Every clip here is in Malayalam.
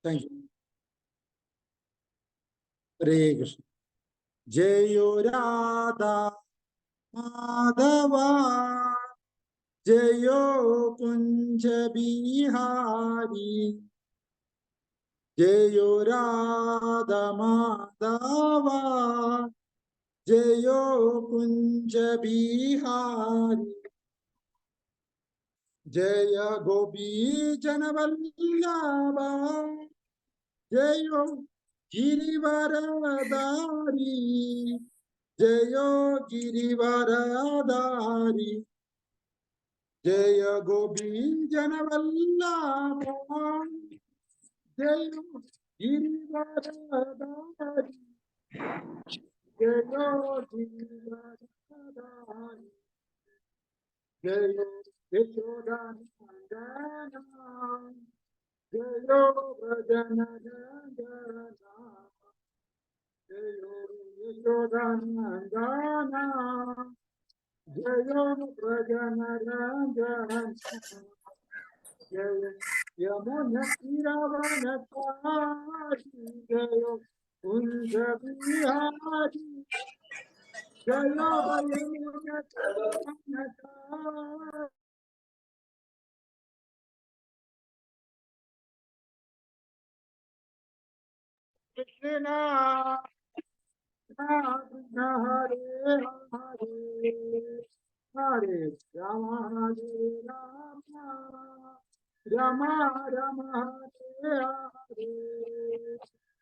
Thank you. ഹരേ കൃഷ്ണ. ജയോ രാധാ മാധവ ജയോ കുഞ്ച ബിഹാരി ജയോ രാധ മാധവ ജയോ കുഞ്ച ബിഹാരി ജയ ഗോപീ ജനവല്ലഭ ജയോ ഗിരിവരധാരി ജയോ ഗിരിവരധാരി ജയ ഗോപീ ജനവല്ലഭ ജയോ ഗിരിവരധാരി ജയോ ഗിരിവരധാരി ജയോ യശോദാനന്ദന ജയോ വ്രജനരഞ്ജന ജയോ യശോദാനന്ദന ജയോ വ്രജനരഞ്ജന ജയ യമുന തിരവനചാരി ജയോ കുഞ്ച ബിഹാരി ജയോ യമുന തിരവനചാരി Krishna Krishna Hare Hare Hare Rama Hare Rama Rama Rama Hare Hare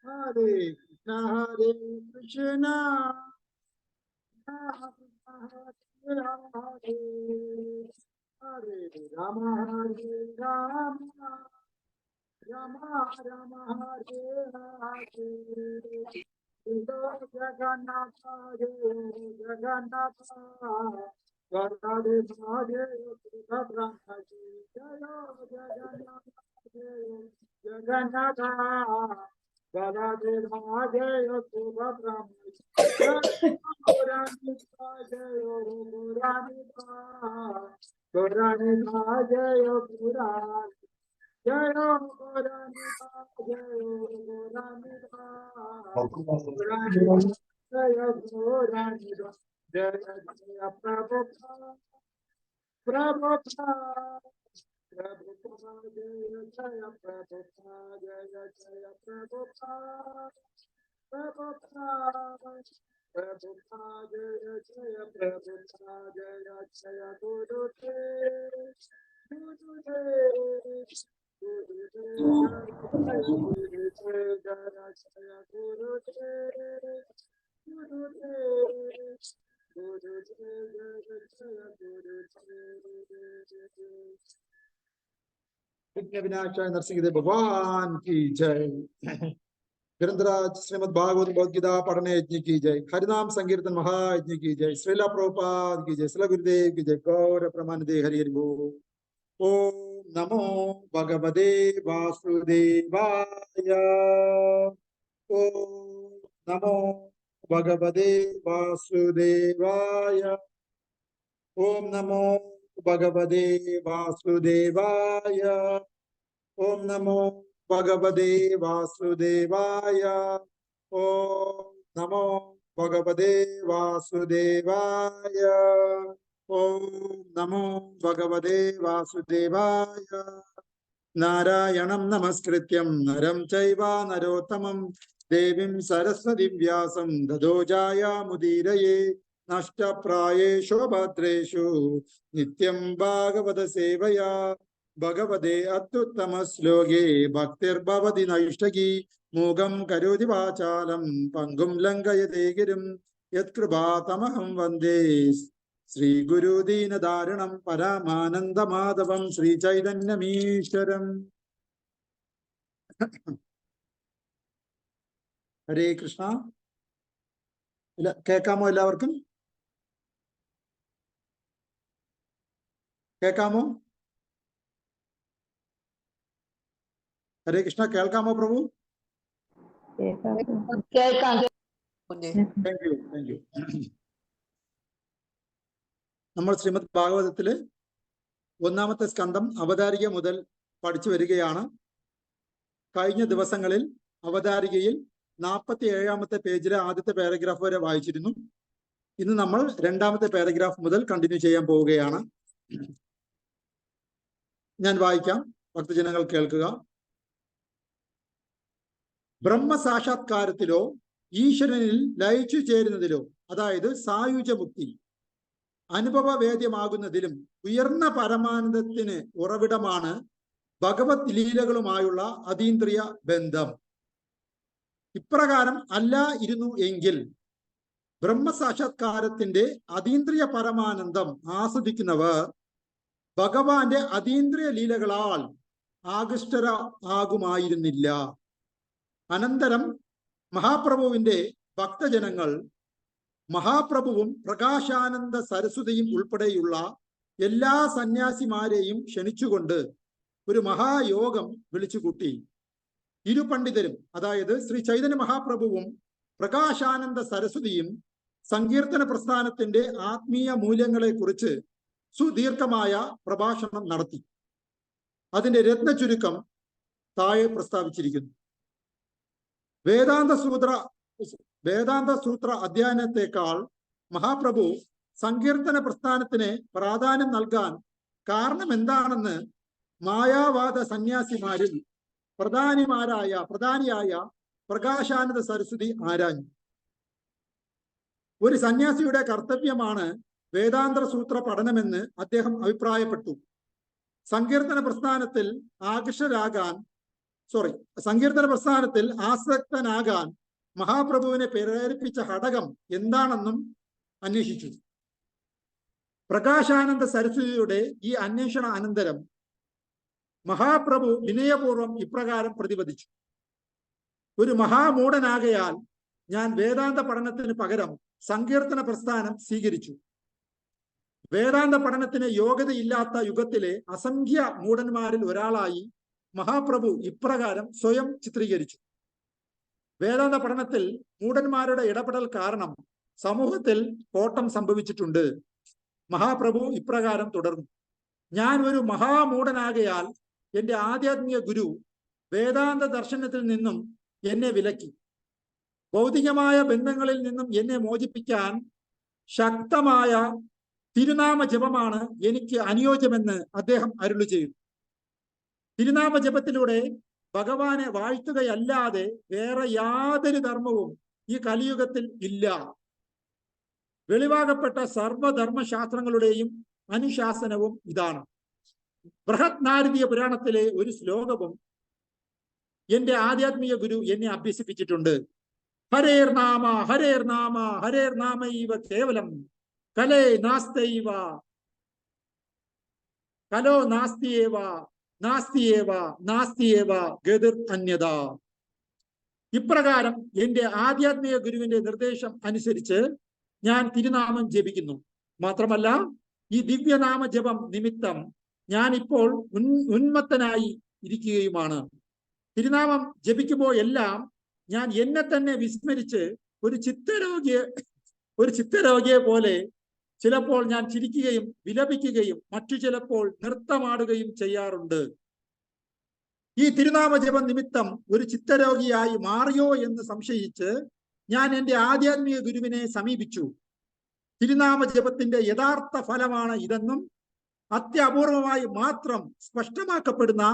Hare Krishna Hare Krishna Krishna Hare Hare Hare Rama Hare Rama Rama Rama Hare Hare Jagannatha Jagannatha Radhe Radhe Subhadrama Jaya Jagannatha Jagannatha Radhe Radhe Subhadrama Goranitha Jaya Goranitha Jaya Goranitha Jaya Goranitha Jaya Goranitha Jaya Goranitha Jaya Jaya Prabhupada Prabhupada Prabhupada Jaya Jaya Prabhupada Jaya Jaya Prabhupada Prabhupada Prabhupada Jaya Jaya Prabhupada Jaya Jaya Gurudev Gurudev विघ्नविनाशाय नरसिंहदेव भगवान की जय। ग्रंथराज श्रीमद् भागवत भगवद गीता पढ़ने यज्ञ की जय। हरिनाम संकीर्तन महायज्ञ की जय। श्रीला प्रभुपाद की जय। श्रील गुरुदेव की जय। गौर प्रमानदे हरि हरि बोल। ओम नमो भगवते वासुदेवाय। ओम नमो भगवते वासुदेवाय। ओम नमो भगवते वासुदेवाय। ओम नमो भगवते वासुदेवाय। ओम नमो भगवते वासुदेवाय। ओम नमो भगवते वासुदेवाय। नारायणं नमस्कृत्यं नरं चैव नरोत्तमं देवीं सरस्वतीं व्यासं ततो जयमुदीरये। नष्टप्रायेषु भद्रेषु नित्यं भागवत सेवया भगवते अत्युत्तमश्लोके भक्तिर्भवति नैष्ठिकी। मूगं करोति वाचालं पङ्गुं लङ्घयते गिरिं यत्कृपातमहं वन्दे श्री गुरु दीनदारिणं परमानन्दमाधवं श्रीचैतन्यमीश्वरम्। हरे कृष्ण। കേൾക്കാമോ? എല്ലാവർക്കും കേൾക്കാമോ? ഹരേ കൃഷ്ണ. കേൾക്കാമോ പ്രഭു? Thank you. നമ്മൾ ശ്രീമദ് ഭാഗവതത്തില് 1-ാമത്തെ സ്കന്ധം അവതാരിക മുതൽ പഠിച്ചു വരികയാണ്. കഴിഞ്ഞ ദിവസങ്ങളിൽ അവതാരികയിൽ 47-ാമത്തെ പേജിലെ ആദ്യത്തെ പാരഗ്രാഫ് വരെ വായിച്ചിരുന്നു. ഇന്ന് നമ്മൾ 2-ാമത്തെ പാരഗ്രാഫ് മുതൽ കണ്ടിന്യൂ ചെയ്യാൻ പോവുകയാണ്. ഞാൻ വായിക്കാം, ഭക്തജനങ്ങൾ കേൾക്കുക. ബ്രഹ്മസാക്ഷാത്കാരത്തിലോ ഈശ്വരനിൽ ലയിച്ചു ചേരുന്നതിലോ, അതായത് സായുജ്യമുക്തി അനുഭവവേദ്യമാകുന്നതിലും ഉയർന്ന പരമാനന്ദത്തിന് ഉറവിടമാണ് ഭഗവത് ലീലകളുമായുള്ള അതീന്ദ്രിയ ബന്ധം. ഇപ്രകാരം അല്ലായിരുന്നു എങ്കിൽ ബ്രഹ്മസാക്ഷാത്കാരത്തിന്റെ അതീന്ദ്രിയ പരമാനന്ദം ആസ്വദിക്കുന്നവർ ഭഗവാന്റെ അതീന്ദ്രിയ ലീലകളാൽ ആകൃഷ്ടരാകുമായിരുന്നില്ല. അനന്തരം മഹാപ്രഭുവിന്റെ ഭക്തജനങ്ങൾ മഹാപ്രഭുവും പ്രകാശാനന്ദ സരസ്വതിയും ഉൾപ്പെടെയുള്ള എല്ലാ സന്യാസിമാരെയും ക്ഷണിച്ചുകൊണ്ട് ഒരു മഹായോഗം വിളിച്ചുകൂട്ടി. ഇരു പണ്ഡിതരും, അതായത് ശ്രീ ചൈതന്യ മഹാപ്രഭുവും പ്രകാശാനന്ദ സരസ്വതിയും സങ്കീർത്തന പ്രസ്ഥാനത്തിന്റെ ആത്മീയ മൂല്യങ്ങളെ കുറിച്ച് സുദീർഘമായ പ്രഭാഷണം നടത്തി. അതിന്റെ രത്ന ചുരുക്കം താഴെ പ്രസ്താവിച്ചിരിക്കുന്നു. വേദാന്ത സൂത്ര അധ്യയനത്തെക്കാൾ മഹാപ്രഭു സങ്കീർത്തന പ്രസ്ഥാനത്തിന് പ്രാധാന്യം നൽകാൻ കാരണം എന്താണെന്ന് മായാവാദ സന്യാസിമാരിൽ പ്രധാനിയായ പ്രകാശാനന്ദ സരസ്വതി ആരാഞ്ഞു. ഒരു സന്യാസിയുടെ കർത്തവ്യമാണ് വേദാന്ത സൂത്ര പഠനമെന്ന് അദ്ദേഹം അഭിപ്രായപ്പെട്ടു. സങ്കീർത്തന പ്രസ്ഥാനത്തിൽ ആസക്തനാകാൻ മഹാപ്രഭുവിനെ പ്രേരിപ്പിച്ച ഘടകം എന്താണെന്നും അന്വേഷിച്ചു. പ്രകാശാനന്ദ സരസ്വതിയുടെ ഈ അന്വേഷണ അനന്തരം മഹാപ്രഭു വിനയപൂർവ്വം ഇപ്രകാരം പ്രതിപദിച്ചു: ഒരു മഹാമൂഢനാകയാൽ ഞാൻ വേദാന്ത പഠനത്തിന് പകരം സങ്കീർത്തന പ്രസ്ഥാനം സ്വീകരിച്ചു. വേദാന്ത പഠനത്തിന് യോഗ്യതയില്ലാത്ത യുഗത്തിലെ അസംഖ്യ മൂഢന്മാരിൽ ഒരാളായി മഹാപ്രഭു ഇപ്രകാരം സ്വയം ചിത്രീകരിച്ചു. വേദാന്ത പഠനത്തിൽ മൂഢന്മാരുടെ ഇടപെടൽ കാരണം സമൂഹത്തിൽ കോട്ടം സംഭവിച്ചിട്ടുണ്ട്. മഹാപ്രഭു ഇപ്രകാരം തുടർന്നു: ഞാൻ ഒരു മഹാമൂഢനാകയാൽ എന്റെ ആധ്യാത്മിക ഗുരു വേദാന്ത ദർശനത്തിൽ നിന്നും എന്നെ വിലക്കി. ഭൗതികമായ ബന്ധങ്ങളിൽ നിന്നും എന്നെ മോചിപ്പിക്കാൻ ശക്തമായ തിരുനാമ ജപമാണ് എനിക്ക് അനുയോജ്യമെന്ന് അദ്ദേഹം അരുളി ചെയ്തു. തിരുനാമ ജപത്തിലൂടെ ഭഗവാനെ വാഴ്ത്തുകയല്ലാതെ വേറെ യാതൊരു ധർമ്മവും ഈ കലിയുഗത്തിൽ ഇല്ല. വെളിവാകപ്പെട്ട സർവധർമ്മശാസ്ത്രങ്ങളുടെയും അനുശാസനവും ഇതാണ്. ബൃഹത് നാരദീയ പുരാണത്തിലെ ഒരു ശ്ലോകവും എന്റെ ആധ്യാത്മിക ഗുരു എന്നെ അഭ്യസിപ്പിച്ചിട്ടുണ്ട്. ഹരേർ നാമ ഹരേർ നാമ ഹരേർ നാമൈവ കേവലം കലേ നാസ്തൈവ കലോ നാസ്തിയേവ നാസ്തിയേവ നാസ്തിയേവ ഗതിർ അന്യത. ഇപ്രകാരം എന്റെ ആധ്യാത്മിക ഗുരുവിന്റെ നിർദ്ദേശം അനുസരിച്ച് ഞാൻ തിരുനാമം ജപിക്കുന്നു. മാത്രമല്ല, ഈ ദിവ്യനാമ ജപം നിമിത്തം ഞാൻ ഇപ്പോൾ ഉന്മത്തനായി ഇരിക്കുകയുമാണ്. തിരുനാമം ജപിക്കുമ്പോൾ എല്ലാം ഞാൻ എന്നെ തന്നെ വിസ്മരിച്ച് ഒരു ചിത്തരോഗിയെ പോലെ ചിലപ്പോൾ ഞാൻ ചിരിക്കുകയും വിലപിക്കുകയും മറ്റു ചിലപ്പോൾ നൃത്തമാടുകയും ചെയ്യാറുണ്ട്. ഈ തിരുനാമ ജപം നിമിത്തം ഒരു ചിത്തരോഗിയായി മാറിയോ എന്ന് സംശയിച്ച് ഞാൻ എൻ്റെ ആധ്യാത്മിക ഗുരുവിനെ സമീപിച്ചു. തിരുനാമ ജപത്തിന്റെ യഥാർത്ഥ ഫലമാണ് ഇതെന്നും അത്യപൂർവമായി മാത്രം സ്പഷ്ടമാക്കപ്പെടുന്ന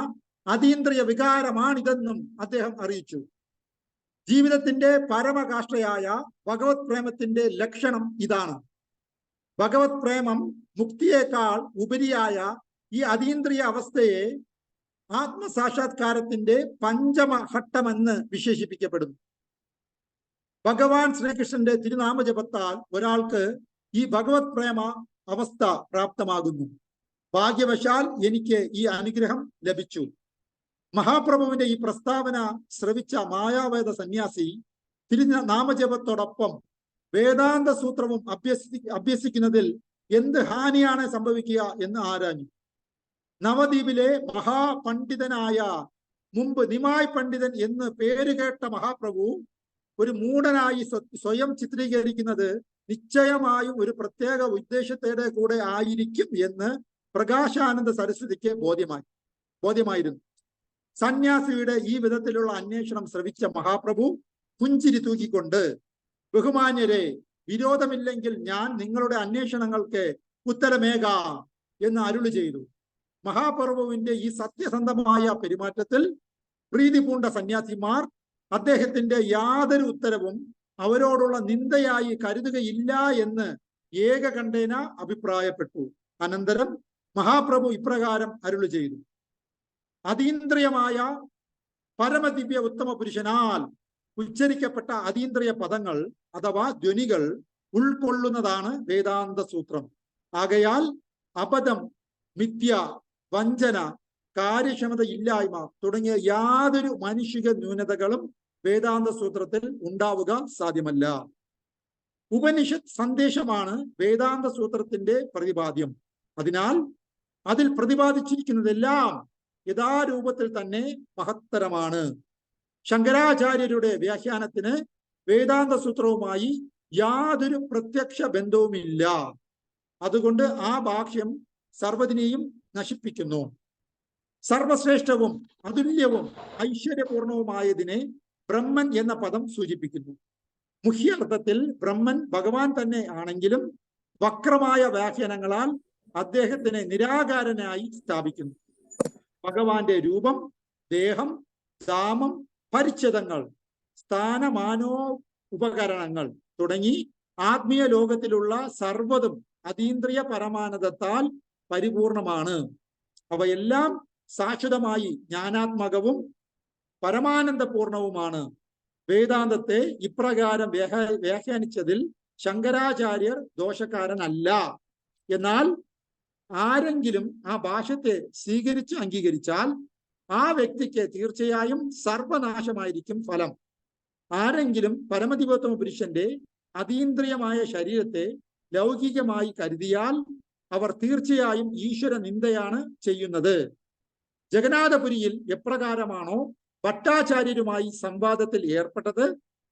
അതീന്ദ്രിയ വികാരമാണിതെന്നും അദ്ദേഹം അറിയിച്ചു. ജീവിതത്തിന്റെ പരമകാഷ്ഠയായ ഭഗവത് പ്രേമത്തിന്റെ ലക്ഷണം ഇതാണ്. ഭഗവത് പ്രേമം മുക്തിയേക്കാൾ ഉപരിയായ ഈ അതീന്ദ്രിയ അവസ്ഥയെ ആത്മസാക്ഷാത്കാരത്തിന്റെ പഞ്ചമഘട്ടമെന്ന് വിശേഷിപ്പിക്കപ്പെടുന്നു. ഭഗവാൻ ശ്രീകൃഷ്ണന്റെ തിരുനാമജപത്താൽ ഒരാൾക്ക് ഈ ഭഗവത് പ്രേമ അവസ്ഥ പ്രാപ്തമാകുന്നു. ഭാഗ്യവശാൽ എനിക്ക് ഈ അനുഗ്രഹം ലഭിച്ചു. മഹാപ്രഭുവിന്റെ ഈ പ്രസ്താവന ശ്രവിച്ച മായാവേദ സന്യാസി തിരുനാമജപത്തോടൊപ്പം വേദാന്ത സൂത്രവും അഭ്യസിക്കുന്നതിൽ എന്ത് ഹാനിയാണ് സംഭവിക്കുക എന്ന് ആരാഞ്ഞു. നവദ്വീപിലെ മഹാപണ്ഡിതനായ, മുമ്പ് നിമായ് പണ്ഡിതൻ എന്ന് പേരുകേട്ട മഹാപ്രഭു ഒരു മൂഢനായി സ്വയം ചിത്രീകരിക്കുന്നത് നിശ്ചയമായും ഒരു പ്രത്യേക ഉദ്ദേശത്തോടെ കൂടെ ആയിരിക്കും എന്ന് പ്രകാശാനന്ദ സരസ്വതിക്ക് ബോധ്യമായിരുന്നു. സന്യാസിയുടെ ഈ വിധത്തിലുള്ള അന്വേഷണം ശ്രവിച്ച മഹാപ്രഭു പുഞ്ചിരി തൂക്കിക്കൊണ്ട്, ബഹുമാന്യരെ, വിരോധമില്ലെങ്കിൽ ഞാൻ നിങ്ങളുടെ അന്വേഷണങ്ങൾക്ക് ഉത്തരമേകാം എന്ന് അരുളി ചെയ്തു. മഹാപ്രഭുവിന്റെ ഈ സത്യസന്ധമായ പെരുമാറ്റത്തിൽ പ്രീതി പൂണ്ട സന്യാസിമാർ അദ്ദേഹത്തിന്റെ യാതൊരു ഉത്തരവും അവരോടുള്ള നിന്ദയായി കരുതുകയില്ല എന്ന് ഏകകണ്ഠേന അഭിപ്രായപ്പെട്ടു. അനന്തരം മഹാപ്രഭു ഇപ്രകാരം അരുളി ചെയ്തു: അതീന്ദ്രിയമായ പരമദിവ്യ ഉത്തമ പുരുഷനാൽ ഉച്ചരിക്കപ്പെട്ട അതീന്ദ്രിയ പദങ്ങൾ അഥവാ ധ്വനികൾ ഉൾക്കൊള്ളുന്നതാണ് വേദാന്ത സൂത്രം. ആകയാൽ അബദ്ധം, മിഥ്യ, വഞ്ചന, കാര്യക്ഷമത ഇല്ലായ്മ തുടങ്ങിയ യാതൊരു മാനുഷിക ന്യൂനതകളും വേദാന്ത സൂത്രത്തിൽ ഉണ്ടാവുക സാധ്യമല്ല. ഉപനിഷത്ത് സന്ദേശമാണ് വേദാന്ത സൂത്രത്തിന്റെ പ്രതിപാദ്യം. അതിനാൽ അതിൽ പ്രതിപാദിച്ചിരിക്കുന്നതെല്ലാം യഥാരൂപത്തിൽ തന്നെ മഹത്തരമാണ്. ശങ്കരാചാര്യരുടെ വ്യാഖ്യാനത്തിന് വേദാന്ത സൂത്രവുമായി യാതൊരു പ്രത്യക്ഷ ബന്ധവുമില്ല. അതുകൊണ്ട് ആ ഭാഷ്യം സർവ്വതിനെയും നശിപ്പിക്കുന്നു. സർവശ്രേഷ്ഠവും അതുല്യവും ഐശ്വര്യപൂർണവുമായതിനെ ബ്രഹ്മൻ എന്ന പദം സൂചിപ്പിക്കുന്നു. മുഖ്യാർത്ഥത്തിൽ ബ്രഹ്മൻ ഭഗവാൻ തന്നെ ആണെങ്കിലും വക്രമായ വ്യാഖ്യാനങ്ങളാൽ അദ്ദേഹത്തിനെ നിരാകാരനായി സ്ഥാപിക്കുന്നു. ഭഗവാന്റെ രൂപം, ദേഹം, ധാമം, പരിച്ഛേദങ്ങൾ, സ്ഥാനമാനോ ഉപകരണങ്ങൾ തുടങ്ങി ആത്മീയ ലോകത്തിലുള്ള സർവ്വതും അതീന്ദ്രിയ പരമാനന്ദത്താൽ പരിപൂർണമാണ്. അവയെല്ലാം ശാശ്വതമായി ജ്ഞാനാത്മകവും പരമാനന്ദപൂർണവുമാണ്. വേദാന്തത്തെ ഇപ്രകാരം വ്യാഖ്യാനിച്ചതിൽ ശങ്കരാചാര്യർ ദോഷക്കാരനല്ല. എന്നാൽ ആരെങ്കിലും ആ ഭാഷ്യത്തെ സ്വീകരിച്ച് അംഗീകരിച്ചാൽ ആ വ്യക്തിക്ക് തീർച്ചയായും സർവനാശമായിരിക്കും ഫലം. ആരെങ്കിലും പരമദിവോത്തമ പുരുഷന്റെ അതീന്ദ്രിയമായ ശരീരത്തെ ലൗകികമായി കരുതിയാൽ അവർ തീർച്ചയായും ഈശ്വര നിന്ദയാണ് ചെയ്യുന്നത്. ജഗന്നാഥപുരിയിൽ എപ്രകാരമാണോ ഭട്ടാചാര്യരുമായി സംവാദത്തിൽ ഏർപ്പെട്ടത്,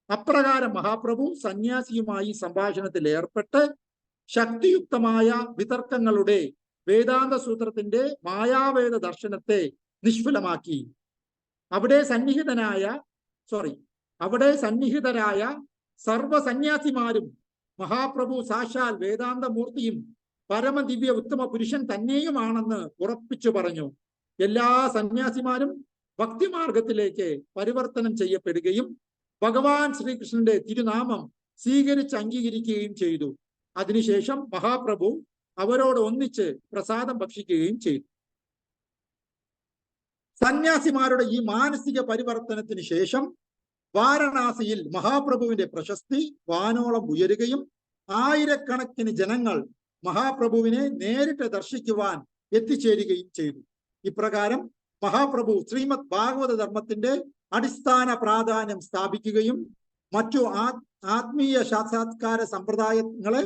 അപ്രകാരം മഹാപ്രഭു സന്യാസിയുമായി സംഭാഷണത്തിൽ ഏർപ്പെട്ട് ശക്തിയുക്തമായ വിതർക്കങ്ങളുടെ വേദാന്ത സൂത്രത്തിന്റെ മായാവേദ ദർശനത്തെ നിഷ്ഫലമാക്കി. അവിടെ സന്നിഹിതരായ സർവസന്യാസിമാരും മഹാപ്രഭു സാക്ഷാൽ വേദാന്തമൂർത്തിയും പരമദിവ്യ ഉത്തമ പുരുഷൻ തന്നെയുമാണെന്ന് ഉറപ്പിച്ചു പറഞ്ഞു. എല്ലാ സന്യാസിമാരും ഭക്തിമാർഗത്തിലേക്ക് പരിവർത്തനം ചെയ്യപ്പെടുകയും ഭഗവാൻ ശ്രീകൃഷ്ണന്റെ തിരുനാമം സ്വീകരിച്ച് അംഗീകരിക്കുകയും ചെയ്തു. അതിനുശേഷം മഹാപ്രഭു അവരോട് ഒന്നിച്ച് പ്രസാദം ഭക്ഷിക്കുകയും ചെയ്തു. സന്യാസിമാരുടെ ഈ മാനസിക പരിവർത്തനത്തിന് ശേഷം വാരണാസിയിൽ മഹാപ്രഭുവിന്റെ പ്രശസ്തി വാനോളം ഉയരുകയും ആയിരക്കണക്കിന് ജനങ്ങൾ മഹാപ്രഭുവിനെ നേരിട്ട് ദർശിക്കുവാൻ എത്തിച്ചേരുകയും ചെയ്തു. ഇപ്രകാരം മഹാപ്രഭു ശ്രീമദ് ഭാഗവത ധർമ്മത്തിന്റെ അടിസ്ഥാന പ്രാധാന്യം സ്ഥാപിക്കുകയും മറ്റു ആത്മീയ സാക്ഷാത്കാര സമ്പ്രദായങ്ങളെ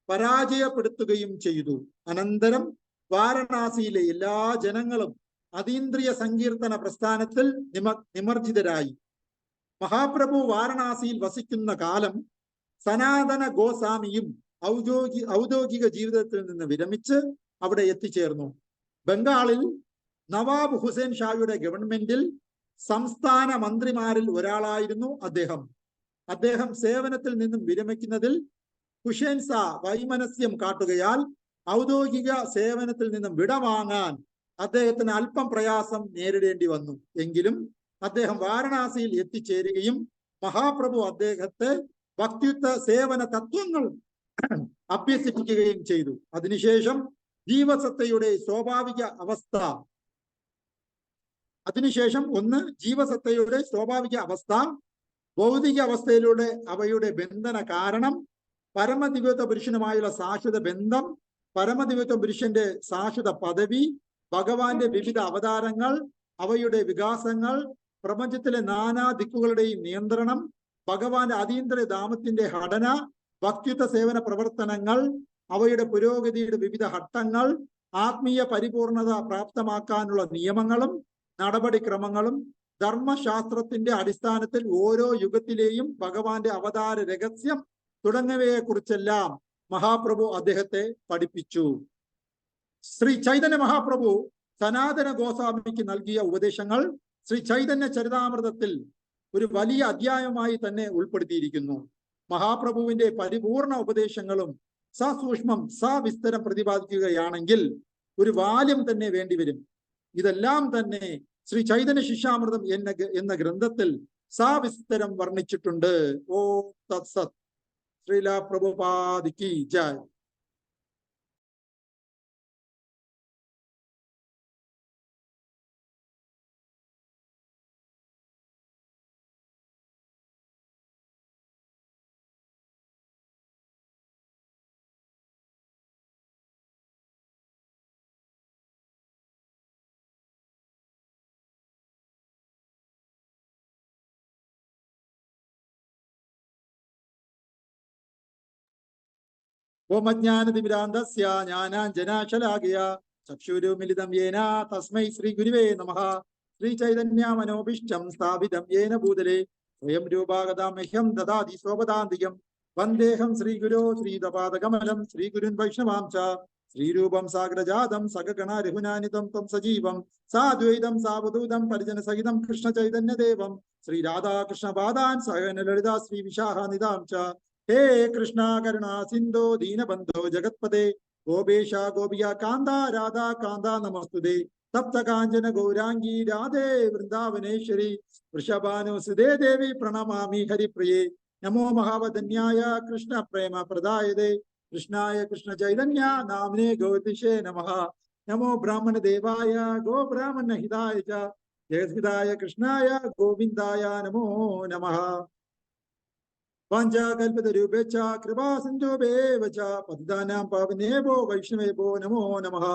പരാജയപ്പെടുത്തുകയും ചെയ്തു. അനന്തരം വാരണാസിയിലെ എല്ലാ ജനങ്ങളും അതീന്ദ്രിയ സങ്കീർത്തന പ്രസ്ഥാനത്തിൽ നിമജ്ജിതരായി. മഹാപ്രഭു വാരണാസിയിൽ വസിക്കുന്ന കാലം സനാതന ഗോസ്വാമിയും ഔദ്യോഗിക ജീവിതത്തിൽ നിന്ന് വിരമിച്ച് അവിടെ എത്തിച്ചേർന്നു. ബംഗാളിൽ നവാബ് ഹുസൈൻ ഷായുടെ ഗവൺമെന്റിൽ സംസ്ഥാന മന്ത്രിമാരിൽ ഒരാളായിരുന്നു അദ്ദേഹം സേവനത്തിൽ നിന്നും വിരമിക്കുന്നതിൽ ഹുസൈൻ ഷാ വൈമനസ്യം കാട്ടുകയാൽ ഔദ്യോഗിക സേവനത്തിൽ നിന്നും വിടവാങ്ങാൻ അദ്ദേഹത്തിന് അല്പം പ്രയാസം നേരിടേണ്ടി വന്നു. എങ്കിലും അദ്ദേഹം വാരണാസിയിൽ എത്തിച്ചേരുകയും മഹാപ്രഭു അദ്ദേഹത്തെ ഭക്തിയുക്ത സേവന തത്വങ്ങൾ അഭ്യസിപ്പിക്കുകയും ചെയ്തു. അതിനുശേഷം ജീവസത്തയുടെ സ്വാഭാവിക അവസ്ഥ ഭൗതിക അവസ്ഥയിലൂടെ അവയുടെ ബന്ധന കാരണം, പരമദിവ്യത്വ പുരുഷനുമായുള്ള ശാശ്വത ബന്ധം, പരമദിവ്യത്വ പുരുഷന്റെ ശാശ്വത പദവി, ഭഗവാന്റെ വിവിധ അവതാരങ്ങൾ, അവയുടെ വികാസങ്ങൾ, പ്രപഞ്ചത്തിലെ നാനാ ദിക്കുകളുടെയും നിയന്ത്രണം, ഭഗവാന്റെ അതീന്ദ്രിയ ധാമത്തിന്റെ ഘടന, ഭക്തിയുക്ത സേവന പ്രവർത്തനങ്ങൾ, അവയുടെ പുരോഗതിയുടെ വിവിധ ഘട്ടങ്ങൾ, ആത്മീയ പരിപൂർണത പ്രാപ്തമാക്കാനുള്ള നിയമങ്ങളും നടപടിക്രമങ്ങളും, ധർമ്മശാസ്ത്രത്തിന്റെ അടിസ്ഥാനത്തിൽ ഓരോ യുഗത്തിലെയും ഭഗവാന്റെ അവതാര രഹസ്യം തുടങ്ങിയവയെ കുറിച്ചെല്ലാം മഹാപ്രഭു അദ്ദേഹത്തെ പഠിപ്പിച്ചു. ശ്രീ ചൈതന്യ മഹാപ്രഭു സനാതന ഗോസ്വാമിക്ക് നൽകിയ ഉപദേശങ്ങൾ ശ്രീ ചൈതന്യ ചരിതാമൃതത്തിൽ ഒരു വലിയ അധ്യായമായി തന്നെ ഉൾപ്പെടുത്തിയിരിക്കുന്നു. മഹാപ്രഭുവിന്റെ പരിപൂർണ ഉപദേശങ്ങളും സസൂക്ഷ്മം സവിസ്തരം പ്രതിപാദിക്കുകയാണെങ്കിൽ ഒരു വാല്യം തന്നെ വേണ്ടിവരും. ഇതെല്ലാം തന്നെ ശ്രീ ചൈതന്യ ശിഷ്യാമൃതം എന്ന ഗ്രന്ഥത്തിൽ സവിസ്തരം വർണ്ണിച്ചിട്ടുണ്ട്. ഓ തത്സത്. ശ്രീല പ്രഭുപാദ് കി ജയ്. ഓമജ്ഞാനതിമിരാന്തസ്യ ജ്ഞാനാഞ്ജനാശലാകയ ചക്ഷുരുമിലിതം യേന തസ്മൈ ശ്രീ ഗുരുവേ നമഃ. ശ്രീ ചൈതന്യ മനോഭീഷ്ടം സ്ഥാപിതം യേന ഭൂതലേ സ്വയം രൂപാഗതാമഹ്യം ദദാതി സ്വപദാന്തികം. വന്ദേഹം ശ്രീഗുരോ ശ്രീതപാദകമലം ശ്രീഗുരുൻ വൈഷ്ണവാം ച ശ്രീരൂപം സാഗ്രജാതം സഗഗണ രഘുനാനിതം ത്വം സജീവം സാദ്വൈതം സാവധൂതം പരിജനസഹിതം കൃഷ്ണ ചൈതന്യദേവം ശ്രീരാധാകൃഷ്ണ പാദാൻ സഹന ലളിതാ ശ്രീ വിശാഖാനിതാം ച. ഹേ കൃഷ്ണ കരുണാ സിന്ധോ ദീനബന്ധോ ജഗത്പദേ ഗോപേശ ഗോപിയ കാന്ത രാധാ കാന്ത നമസ്തുതേ. തപ്ത കാഞ്ചന ഗൗരാംഗീ രാധേ വൃന്ദാവനേശ്വരി വൃഷഭാനുസുതേ ദേവി പ്രണമാമി ഹരിപ്രിയേ. നമോ മഹാവധന്യായ കൃഷ്ണ പ്രേമ പ്രദായതേ കൃഷ്ണായ കൃഷ്ണ ചൈതന്യ നാമിനേ ഗോതിഷേ നമഃ. നമോ ബ്രാഹ്മണ ദേവായ ഗോ ബ്രാഹ്മണ ഹിതായ ച ജഗദ്ഹിതായ കൃഷ്ണായ ഗോവിന്ദായ നമോ നമഃ. വാഞ്ചാകൽപതരൂപേച്ഛ കൃപാ സിന്ധുഭേവ ച പതിതാനാം പാവനേഭോ വൈഷ്ണവേഭോ നമോ നമഃ.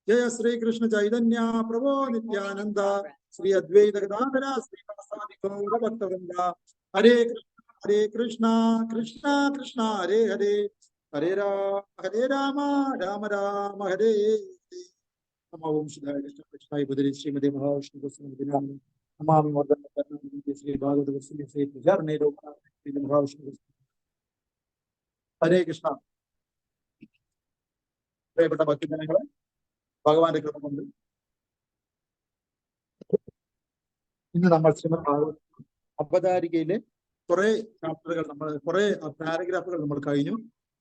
ജയ ശ്രീകൃഷ്ണ ചൈതന്യ പ്രഭോ നിത്യാനന്ദ ശ്രീ അദ്വൈത ഗദാധര ശ്രീവാസാദി ഗൗരഭക്തവൃന്ദ. ഹരേ കൃഷ്ണ കൃഷ്ണ കൃഷ്ണ ഹരേ ഹരേ ഹരേ രാമ രാമ രാമ ഹരേ ഹരേ. നമോം ശിവായ കൃഷ്ണായ ബുദ്ധി ശ്രീമതി മഹാവിഷ്ണു നമാമി ശ്രീ ഭാഗവത ശ്രീ മഹാവിഷ്ണു. ഹരേ കൃഷ്ണ. പ്രിയപ്പെട്ട ഭക്തജനങ്ങളെ, ഭഗവാന്റെ കൃപ കൊണ്ട് ഇന്ന് നമ്മൾ ശ്രീമദ് ഭാഗവത അവതാരികയിലെ കുറെ ചാപ്റ്ററുകൾ കുറെ പാരഗ്രാഫുകൾ നമ്മൾ കഴിഞ്ഞു.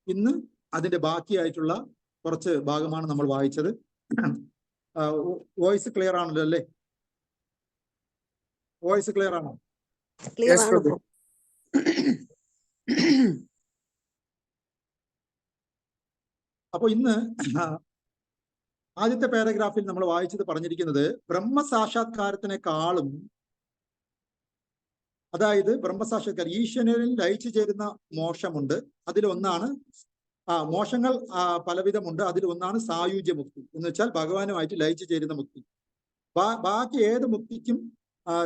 ഇന്ന് അതിന്റെ ബാക്കിയായിട്ടുള്ള കുറച്ച് ഭാഗമാണ് നമ്മൾ വായിച്ചത്. വോയിസ് ക്ലിയർ ആണല്ലോ അല്ലേ? വോയിസ് ക്ലിയർ ആണോ? അപ്പൊ ഇന്ന് ആദ്യത്തെ പാരഗ്രാഫിൽ നമ്മൾ വായിച്ചത് പറഞ്ഞിരിക്കുന്നത് ബ്രഹ്മസാക്ഷാത്കാരത്തിനേക്കാളും, അതായത് ബ്രഹ്മസാക്ഷാത്കാരം ഈശ്വരനിൽ ലയിച്ചു ചേരുന്ന മോക്ഷമുണ്ട്. അതിലൊന്നാണ് മോക്ഷങ്ങൾ പലവിധമുണ്ട്. അതിലൊന്നാണ് സായുജ്യമുക്തി എന്ന് വെച്ചാൽ ഭഗവാനുമായിട്ട് ലയിച്ചു ചേരുന്ന മുക്തി. ബാക്കി ഏത് മുക്തിക്കും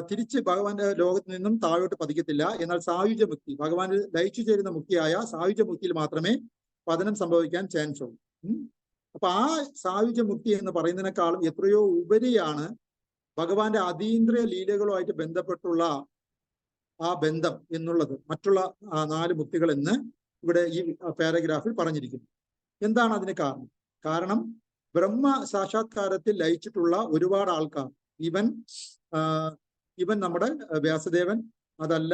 തിരിച്ച് ഭഗവാന്റെ ലോകത്ത് നിന്നും താഴോട്ട് പതിക്കത്തില്ല. എന്നാൽ സായുജ്യമുക്തി, ഭഗവാനിൽ ലയിച്ചു ചേരുന്ന മുക്തിയായ സായുജ്യമുക്തിയിൽ മാത്രമേ പതനം സംഭവിക്കാൻ ചാൻസ് ഉള്ളൂ. അപ്പൊ ആ സായുജ്യമുക്തി എന്ന് പറയുന്നതിനേക്കാളും എത്രയോ ഉപരിയാണ് ഭഗവാന്റെ അതീന്ദ്രിയ ലീലകളുമായിട്ട് ബന്ധപ്പെട്ടുള്ള ആ ബന്ധം എന്നുള്ളത് മറ്റുള്ള 4 മുക്തികൾ എന്ന് ഇവിടെ ഈ പാരഗ്രാഫിൽ പറഞ്ഞിരിക്കുന്നു. എന്താണ് അതിന് കാരണം? കാരണം ബ്രഹ്മ സാക്ഷാത്കാരത്തിൽ ലയിച്ചിട്ടുള്ള ഒരുപാട് ആൾക്കാർ, ഇവൻ നമ്മുടെ വ്യാസദേവൻ, അതല്ല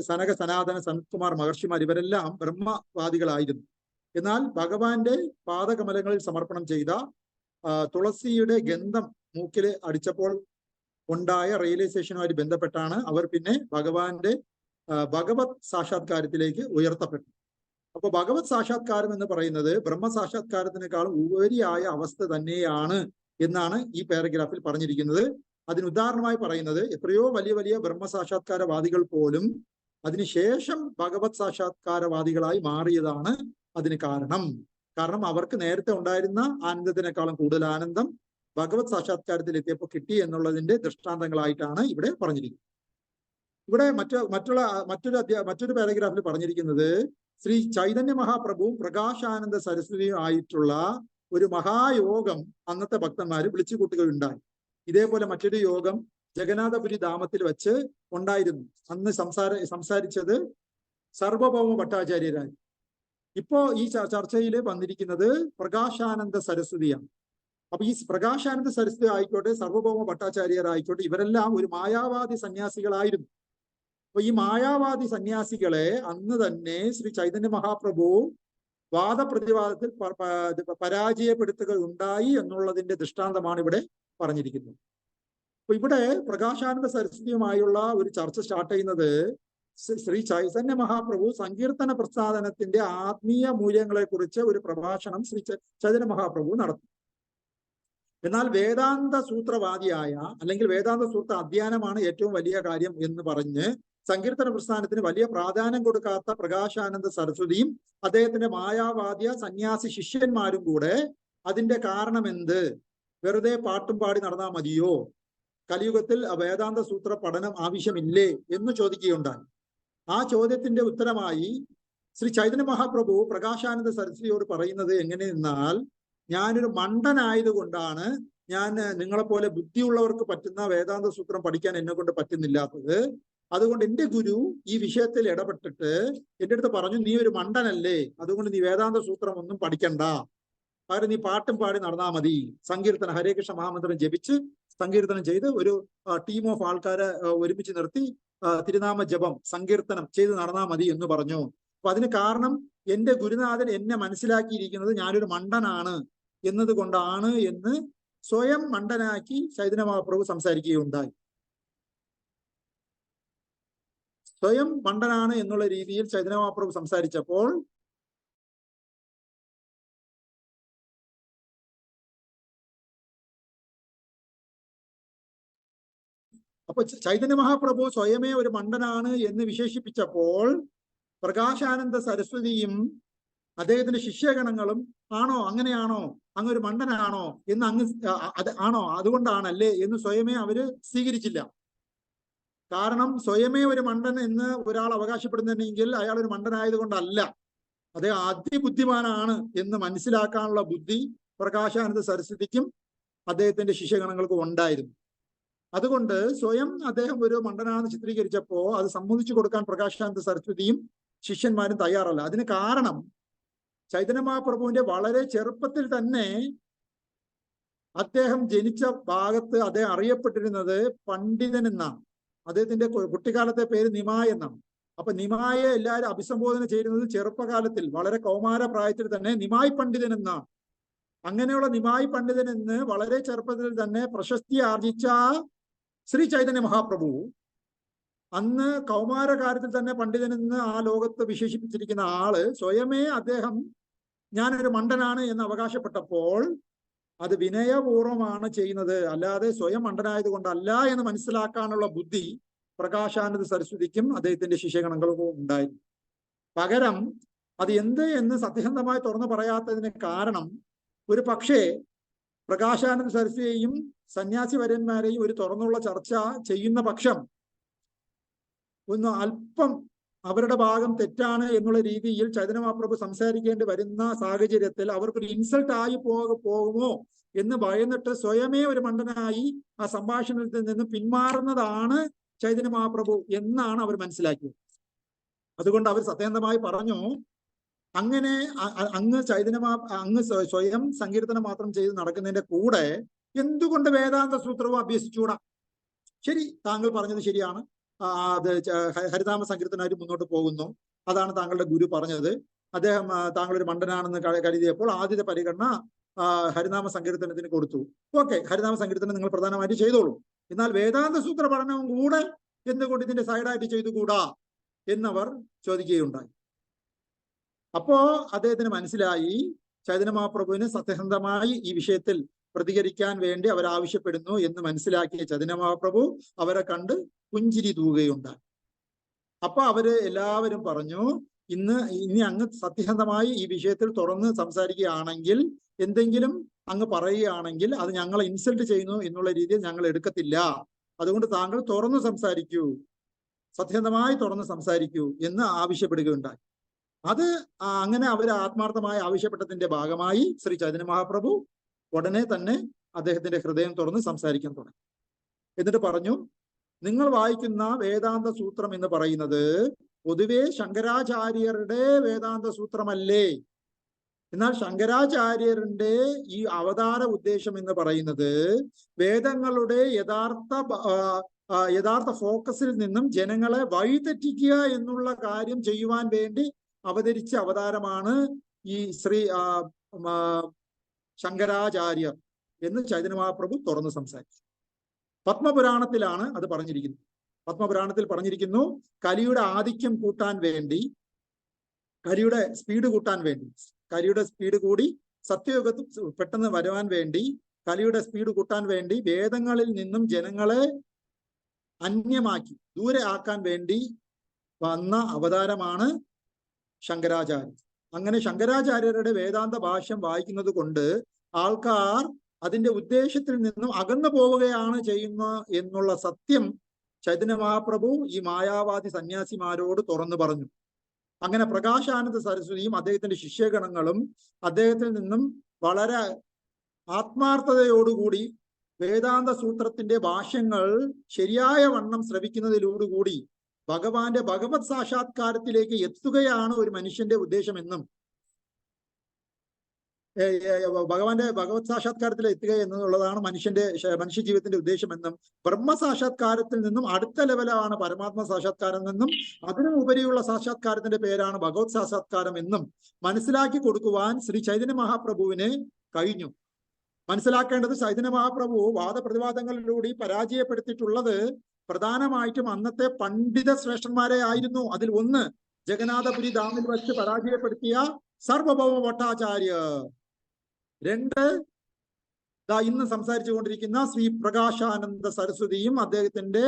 സനക സനാതന സനത്കുമാർ മഹർഷിമാർ, ഇവരെല്ലാം ബ്രഹ്മവാദികളായിരുന്നു. എന്നാൽ ഭഗവാന്റെ പാദകമലങ്ങളിൽ സമർപ്പണം ചെയ്ത തുളസിയുടെ ഗന്ധം മൂക്കില് അടിച്ചപ്പോൾ ഉണ്ടായ റിയലൈസേഷനുമായിട്ട് ബന്ധപ്പെട്ടാണ് അവർ പിന്നെ ഭഗവത് സാക്ഷാത്കാരത്തിലേക്ക് ഉയർത്തപ്പെട്ടു. അപ്പൊ ഭഗവത് സാക്ഷാത്കാരം എന്ന് പറയുന്നത് ബ്രഹ്മ സാക്ഷാത്കാരത്തിനേക്കാളും ഉപരിയായ അവസ്ഥ തന്നെയാണ് എന്നാണ് ഈ പാരഗ്രാഫിൽ പറഞ്ഞിരിക്കുന്നത്. അതിന് ഉദാഹരണമായി പറയുന്നത് എത്രയോ വലിയ വലിയ ബ്രഹ്മസാക്ഷാത്കാരവാദികൾ പോലും അതിനുശേഷം ഭഗവത് സാക്ഷാത്കാരവാദികളായി മാറിയതാണ് അതിന് കാരണം. അവർക്ക് നേരത്തെ ഉണ്ടായിരുന്ന ആനന്ദത്തിനേക്കാളും കൂടുതൽ ആനന്ദം ഭഗവത് സാക്ഷാത്കാരത്തിൽ എത്തിയപ്പോൾ കിട്ടി എന്നുള്ളതിന്റെ ദൃഷ്ടാന്തങ്ങളായിട്ടാണ് ഇവിടെ പറഞ്ഞിരിക്കുന്നത്. ഇവിടെ മറ്റൊരു പാരഗ്രാഫിൽ പറഞ്ഞിരിക്കുന്നത് ശ്രീ ചൈതന്യ മഹാപ്രഭുവും പ്രകാശാനന്ദ സരസ്വതിയും ആയിട്ടുള്ള ഒരു മഹായോഗം അന്നത്തെ ഭക്തന്മാര് വിളിച്ചു കൂട്ടുകയുണ്ടായി. ഇതേപോലെ മറ്റൊരു യോഗം ജഗന്നാഥപുരി ധാമത്തിൽ വെച്ച് ഉണ്ടായിരുന്നു. അന്ന് സംസാരിച്ചത് സർവഭൗമ ഭട്ടാചാര്യരായി. ഇപ്പോ ഈ ചർച്ചയിൽ വന്നിരിക്കുന്നത് പ്രകാശാനന്ദ സരസ്വതിയാണ്. അപ്പൊ ഈ പ്രകാശാനന്ദ സരസ്വതി ആയിക്കോട്ടെ, സർവഭൗമ ഭട്ടാചാര്യർ ആയിക്കോട്ടെ, ഇവരെല്ലാം ഒരു മായാവാദി സന്യാസികളായിരുന്നു. അപ്പൊ ഈ മായാവാദി സന്യാസികളെ അന്ന് തന്നെ ശ്രീ ചൈതന്യ മഹാപ്രഭു വാദപ്രതിവാദത്തിൽ പരാജയപ്പെടുത്തുക ഉണ്ടായി എന്നുള്ളതിന്റെ ദൃഷ്ടാന്തമാണ് ഇവിടെ പറഞ്ഞിരിക്കുന്നത്. അപ്പൊ ഇവിടെ പ്രകാശാനന്ദ സരസ്വതിയുമായുള്ള ഒരു ചർച്ച സ്റ്റാർട്ട് ചെയ്യുന്നത് ശ്രീ ചൈതന്യ മഹാപ്രഭു സങ്കീർത്തന പ്രസാദനത്തിന്റെ ആത്മീയ മൂല്യങ്ങളെ കുറിച്ച് ഒരു പ്രഭാഷണം ശ്രീ ചൈതന്യ മഹാപ്രഭു നടത്തി. എന്നാൽ വേദാന്ത സൂത്രവാദിയായ, അല്ലെങ്കിൽ വേദാന്ത സൂത്ര അധ്യയനമാണ് ഏറ്റവും വലിയ കാര്യം എന്ന് പറഞ്ഞ് സങ്കീർത്തന പ്രസ്ഥാനത്തിന് വലിയ പ്രാധാന്യം കൊടുക്കാത്ത പ്രകാശാനന്ദ സരസ്വതിയും അദ്ദേഹത്തിന്റെ മായാവാദ്യ സന്യാസി ശിഷ്യന്മാരും കൂടെ അതിന്റെ കാരണം എന്ത്, വെറുതെ പാട്ടും പാടി നടന്നാൽ മതിയോ, കലിയുഗത്തിൽ വേദാന്ത സൂത്ര പഠനം ആവശ്യമില്ലേ എന്ന് ചോദിക്കുകയുണ്ടായി. ആ ചോദ്യത്തിന്റെ ഉത്തരമായി ശ്രീ ചൈതന്യ മഹാപ്രഭു പ്രകാശാനന്ദ സരസ്വതിയോട് പറയുന്നത് എങ്ങനെയെന്നാൽ, ഞാനൊരു മണ്ടനായതുകൊണ്ടാണ് ഞാൻ നിങ്ങളെപ്പോലെ ബുദ്ധിയുള്ളവർക്ക് പറ്റുന്ന വേദാന്ത സൂത്രം പഠിക്കാൻ എന്നെ കൊണ്ട് പറ്റുന്നില്ലാത്തത്. അതുകൊണ്ട് എന്റെ ഗുരു ഈ വിഷയത്തിൽ ഇടപെട്ടിട്ട് എന്റെ അടുത്ത് പറഞ്ഞു, നീ ഒരു മണ്ടനല്ലേ, അതുകൊണ്ട് നീ വേദാന്ത സൂത്രം ഒന്നും പഠിക്കണ്ട, പകരം നീ പാട്ടും പാടി നടന്നാൽ മതി, സങ്കീർത്തനം ഹരേ കൃഷ്ണ മഹാമന്ത്രം ജപിച്ച് സങ്കീർത്തനം ചെയ്ത് ഒരു ടീം ഓഫ് ആൾക്കാരെ ഒരുമിച്ച് നിർത്തി തിരുനാമ ജപം സങ്കീർത്തനം ചെയ്ത് നടന്നാൽ മതി എന്ന് പറഞ്ഞു. അപ്പൊ അതിന് കാരണം എന്റെ ഗുരുനാഥൻ എന്നെ മനസ്സിലാക്കിയിരിക്കുന്നത് ഞാനൊരു മണ്ടനാണ് എന്നതുകൊണ്ടാണ് എന്ന് സ്വയം മണ്ടനാക്കി ചൈതന്യ മഹാപ്രഭു സംസാരിക്കുകയുണ്ടായി. സ്വയം മണ്ടനാണ് എന്നുള്ള രീതിയിൽ ചൈതന്യ മഹാപ്രഭു സംസാരിച്ചപ്പോൾ അപ്പൊ ചൈതന്യ മഹാപ്രഭു സ്വയമേ ഒരു മണ്ടനാണ് എന്ന് വിശേഷിപ്പിച്ചപ്പോൾ പ്രകാശാനന്ദ സരസ്വതിയും അദ്ദേഹത്തിന്റെ ശിഷ്യഗണങ്ങളും ആണോ, അങ്ങനെയാണോ, അങ്ങ് ഒരു മണ്ടനാണോ എന്ന് ആണോ, അതുകൊണ്ടാണല്ലേ എന്ന് സ്വയമേ അവര് സ്വീകരിച്ചില്ല. കാരണം സ്വയമേ ഒരു മണ്ടൻ എന്ന് ഒരാൾ അവകാശപ്പെടുന്നുണ്ടെങ്കിൽ അയാൾ ഒരു മണ്ടനായത് കൊണ്ടല്ല, അദ്ദേഹം അതിബുദ്ധിമാനാണ് എന്ന് മനസ്സിലാക്കാനുള്ള ബുദ്ധി പ്രകാശാനന്ദ സരസ്വതിക്കും അദ്ദേഹത്തിന്റെ ശിഷ്യഗണങ്ങൾക്കും ഉണ്ടായിരുന്നു. അതുകൊണ്ട് സ്വയം അദ്ദേഹം ഒരു മണ്ടനാണെന്ന് ചിത്രീകരിച്ചപ്പോ അത് സമ്മതിച്ചു കൊടുക്കാൻ പ്രകാശാനന്ദ സരസ്വതിയും ശിഷ്യന്മാരും തയ്യാറല്ല. അതിന് കാരണം ചൈതന്യ മഹാപ്രഭുവിന്റെ വളരെ ചെറുപ്പത്തിൽ തന്നെ അദ്ദേഹം ജനിച്ച ഭാഗത്ത് അദ്ദേഹം അറിയപ്പെട്ടിരുന്നത് പണ്ഡിതൻ എന്നാണ്. അദ്ദേഹത്തിന്റെ കുട്ടിക്കാലത്തെ പേര് നിമായ എന്നാണ്. അപ്പൊ നിമായെ എല്ലാവരും അഭിസംബോധന ചെയ്യുന്നത് ചെറുപ്പകാലത്തിൽ വളരെ കൗമാര പ്രായത്തിൽ തന്നെ നിമായി പണ്ഡിതൻ എന്നാണ്. അങ്ങനെയുള്ള നിമായി പണ്ഡിതൻ എന്ന് വളരെ ചെറുപ്പത്തിൽ തന്നെ പ്രശസ്തി ആർജിച്ച ശ്രീ ചൈതന്യ മഹാപ്രഭു അന്ന് കൗമാരകാലത്തിൽ തന്നെ പണ്ഡിതൻ എന്ന് ആ ലോകത്ത് വിശേഷിപ്പിച്ചിരിക്കുന്ന ആള് സ്വയമേ അദ്ദേഹം ഞാനൊരു മണ്ടനാണ് എന്ന് അവകാശപ്പെട്ടപ്പോൾ അത് വിനയപൂർവമാണ് ചെയ്യുന്നത്, അല്ലാതെ സ്വയം മണ്ടനായത് കൊണ്ടല്ല എന്ന് മനസ്സിലാക്കാനുള്ള ബുദ്ധി പ്രകാശാനന്ദ സരസ്വതിക്കും അദ്ദേഹത്തിന്റെ ശിഷ്യഗണങ്ങൾക്കും ഉണ്ടായിരുന്നു. പകരം അത് എന്ത് എന്ന് സത്യസന്ധമായി തുറന്നു പറയാത്തതിന് കാരണം ഒരു പക്ഷേ പ്രകാശാനന്ദ സരസ്വതിയെയും സന്യാസി വര്യന്മാരെയും ഒരു തുറന്നുള്ള ചർച്ച ചെയ്യുന്ന പക്ഷം ഒന്ന് അല്പം അവരുടെ ഭാഗം തെറ്റാണ് എന്നുള്ള രീതിയിൽ ചൈതന്യ മഹാപ്രഭു സംസാരിക്കേണ്ടി വരുന്ന സാഹചര്യത്തിൽ അവർക്കൊരു ഇൻസൾട്ട് ആയി പോകുമോ എന്ന് ഭയന്നിട്ട് സ്വയമേ ഒരു മണ്ടനായി ആ സംഭാഷണത്തിൽ നിന്ന് പിന്മാറുന്നതാണ് ചൈതന്യ മഹാപ്രഭു എന്നാണ് അവർ മനസ്സിലാക്കിയത്. അതുകൊണ്ട് അവർ സത്യസന്ധമായി പറഞ്ഞു, അങ്ങനെ അങ്ങ് അങ്ങ് സ്വയം സങ്കീർത്തനം മാത്രം ചെയ്ത് നടക്കുന്നതിന്റെ കൂടെ എന്തുകൊണ്ട് വേദാന്ത സൂത്രവും അഭ്യസിച്ചുകൂടാ? ശരി, താങ്കൾ പറഞ്ഞത് ശരിയാണ്, അത് ഹരിനാമ സങ്കീർത്തനായിട്ട് മുന്നോട്ട് പോകുന്നു, അതാണ് താങ്കളുടെ ഗുരു പറഞ്ഞത്. അദ്ദേഹം താങ്കളൊരു മണ്ടനാണെന്ന് കരുതിയപ്പോൾ ആദ്യത്തെ പരിഗണന ഹരിനാമ സങ്കീർത്തനത്തിന് കൊടുത്തു. ഓക്കെ, ഹരിനാമ സങ്കീർത്തനം നിങ്ങൾ പ്രധാനമായിട്ട് ചെയ്തോളൂ, എന്നാൽ വേദാന്ത സൂത്ര പഠനവും കൂടെ എന്തുകൊണ്ട് ഇതിന്റെ സൈഡായിട്ട് ചെയ്തുകൂടാ എന്നവർ ചോദിക്കുകയുണ്ടായി. അപ്പോ അദ്ദേഹത്തിന് മനസ്സിലായി ചൈതന്യ മഹാപ്രഭുവിന് സത്യസന്ധമായി ഈ വിഷയത്തിൽ പ്രതികരിക്കാൻ വേണ്ടി അവർ ആവശ്യപ്പെടുന്നു എന്ന് മനസ്സിലാക്കിയ ചൈതന്യ മഹാപ്രഭു അവരെ കണ്ട് പുഞ്ചിരി തൂകുകയുണ്ടായി. അപ്പൊ അവര് എല്ലാവരും പറഞ്ഞു, ഇനി അങ്ങ് സത്യസന്ധമായി ഈ വിഷയത്തിൽ തുറന്ന് സംസാരിക്കുകയാണെങ്കിൽ, എന്തെങ്കിലും അങ്ങ് പറയുകയാണെങ്കിൽ അത് ഞങ്ങളെ ഇൻസൾട്ട് ചെയ്യുന്നു എന്നുള്ള രീതിയിൽ ഞങ്ങൾ എടുക്കത്തില്ല. അതുകൊണ്ട് താങ്കൾ തുറന്നു സംസാരിക്കൂ, സത്യസന്ധമായി തുറന്ന് സംസാരിക്കൂ എന്ന് ആവശ്യപ്പെടുകയുണ്ടായി. അത് അങ്ങനെ അവർ ആത്മാർത്ഥമായി ആവശ്യപ്പെട്ടതിന്റെ ഭാഗമായി ശ്രീ ചൈതന്യ മഹാപ്രഭു ഉടനെ തന്നെ അദ്ദേഹത്തിന്റെ ഹൃദയം തുറന്ന് സംസാരിക്കാൻ തുടങ്ങി. എന്നിട്ട് പറഞ്ഞു, നിങ്ങൾ വായിക്കുന്ന വേദാന്ത സൂത്രം എന്ന് പറയുന്നത് പൊതുവെ ശങ്കരാചാര്യരുടെ വേദാന്ത സൂത്രമല്ലേ? എന്നാൽ ശങ്കരാചാര്യരുടെ ഈ അവതാര ഉദ്ദേശം എന്ന് പറയുന്നത് വേദങ്ങളുടെ യഥാർത്ഥ ഫോക്കസിൽ നിന്നും ജനങ്ങളെ വഴിതെറ്റിക്കുക എന്നുള്ള കാര്യം ചെയ്യുവാൻ വേണ്ടി അവതരിച്ച അവതാരമാണ് ഈ ശങ്കരാചാര്യർ എന്ന് ചൈതന്യ മഹാപ്രഭു തുറന്ന് സംസാരിച്ചു. പത്മപുരാണത്തിലാണ് അത് പറഞ്ഞിരിക്കുന്നത്. പത്മപുരാണത്തിൽ പറഞ്ഞിരിക്കുന്നു, കലിയുടെ ആധിക്യം കൂട്ടാൻ വേണ്ടി, കലിയുടെ സ്പീഡ് കൂട്ടാൻ വേണ്ടി, കലിയുടെ സ്പീഡ് കൂടി സത്യയുഗത്തിൽ പെട്ടെന്ന് വരുവാൻ വേണ്ടി, കലിയുടെ സ്പീഡ് കൂട്ടാൻ വേണ്ടി വേദങ്ങളിൽ നിന്നും ജനങ്ങളെ അന്യമാക്കി ദൂരെ ആക്കാൻ വേണ്ടി വന്ന അവതാരമാണ് ശങ്കരാചാര്യർ. അങ്ങനെ ശങ്കരാചാര്യരുടെ വേദാന്ത ഭാഷ്യം വായിക്കുന്നത് കൊണ്ട് ആൾക്കാർ അതിന്റെ ഉദ്ദേശത്തിൽ നിന്നും അകന്നു പോവുകയാണ് ചെയ്യുന്ന എന്നുള്ള സത്യം ചൈതന്യ മഹാപ്രഭു ഈ മായാവാദി സന്യാസിമാരോട് തുറന്നു പറഞ്ഞു. അങ്ങനെ പ്രകാശാനന്ദ സരസ്വതിയും അദ്ദേഹത്തിന്റെ ശിഷ്യഗണങ്ങളും അദ്ദേഹത്തിൽ നിന്നും വളരെ ആത്മാർത്ഥതയോടുകൂടി വേദാന്ത സൂത്രത്തിന്റെ ഭാഷ്യങ്ങൾ ശരിയായ വണ്ണം ശ്രവിക്കുന്നതിലോടുകൂടി ഭഗവാന്റെ ഭഗവത് സാക്ഷാത്കാരത്തിലേക്ക് എത്തുകയാണ് ഒരു മനുഷ്യന്റെ ഉദ്ദേശമെന്നും, ഭഗവാന്റെ ഭഗവത് സാക്ഷാത്കാരത്തിൽ എത്തുക എന്നുള്ളതാണ് മനുഷ്യ ജീവിതത്തിന്റെ ഉദ്ദേശമെന്നും, ബ്രഹ്മസാക്ഷാത്കാരത്തിൽ നിന്നും അടുത്ത ലെവലാണ് പരമാത്മ സാക്ഷാത്കാരം എന്നും, അതിനും ഉപരിയുള്ള സാക്ഷാത്കാരത്തിന്റെ പേരാണ് ഭഗവത് സാക്ഷാത്കാരം എന്നും മനസ്സിലാക്കി കൊടുക്കുവാൻ ശ്രീ ചൈതന്യ മഹാപ്രഭുവിന് കഴിഞ്ഞു. മനസ്സിലാക്കേണ്ടത്, ചൈതന്യ മഹാപ്രഭു വാദപ്രതിവാദങ്ങളിലൂടെ പരാജയപ്പെടുത്തിയിട്ടുള്ളത് പ്രധാനമായിട്ടും അന്നത്തെ പണ്ഡിത ശ്രേഷ്ഠന്മാരെ ആയിരുന്നു. അതിൽ ഒന്ന് ജഗന്നാഥപുരി ഡാമിൽ വെച്ച് പരാജയപ്പെടുത്തിയ സർവഭൗമ ഭട്ടാചാര്യ, രണ്ട് ഇന്ന് സംസാരിച്ചു കൊണ്ടിരിക്കുന്ന ശ്രീ പ്രകാശാനന്ദ സരസ്വതിയും അദ്ദേഹത്തിന്റെ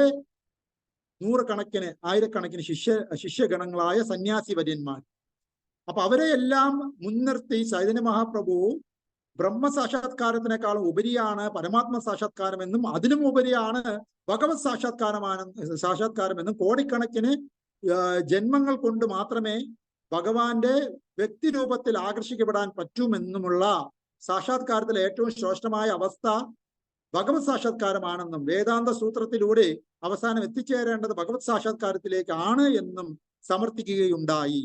ആയിരക്കണക്കിന് ശിഷ്യഗണങ്ങളായ സന്യാസി വര്യന്മാർ. അപ്പൊ അവരെയെല്ലാം മുൻനിർത്തി ചൈതന്യ മഹാപ്രഭു ബ്രഹ്മസാക്ഷാത്കാരത്തിനേക്കാളും ഉപരിയാണ് പരമാത്മ സാക്ഷാത്കാരമെന്നും അതിനും ഉപരിയാണ് ഭഗവത് സാക്ഷാത്കാരമെന്നും കോടിക്കണക്കിന് ജന്മങ്ങൾ കൊണ്ട് മാത്രമേ ഭഗവാന്റെ വ്യക്തിരൂപത്തിൽ ആകർഷിക്കപ്പെടാൻ പറ്റുമെന്നുമുള്ള സാക്ഷാത്കാരത്തിൽ ഏറ്റവും ശ്രേഷ്ഠമായ അവസ്ഥ ഭഗവത് സാക്ഷാത്കാരമാണെന്നും വേദാന്ത സൂത്രത്തിലൂടെ അവസാനം എത്തിച്ചേരേണ്ടത് ഭഗവത് സാക്ഷാത്കാരത്തിലേക്കാണ് എന്നും സമർത്ഥിക്കുകയുണ്ടായി.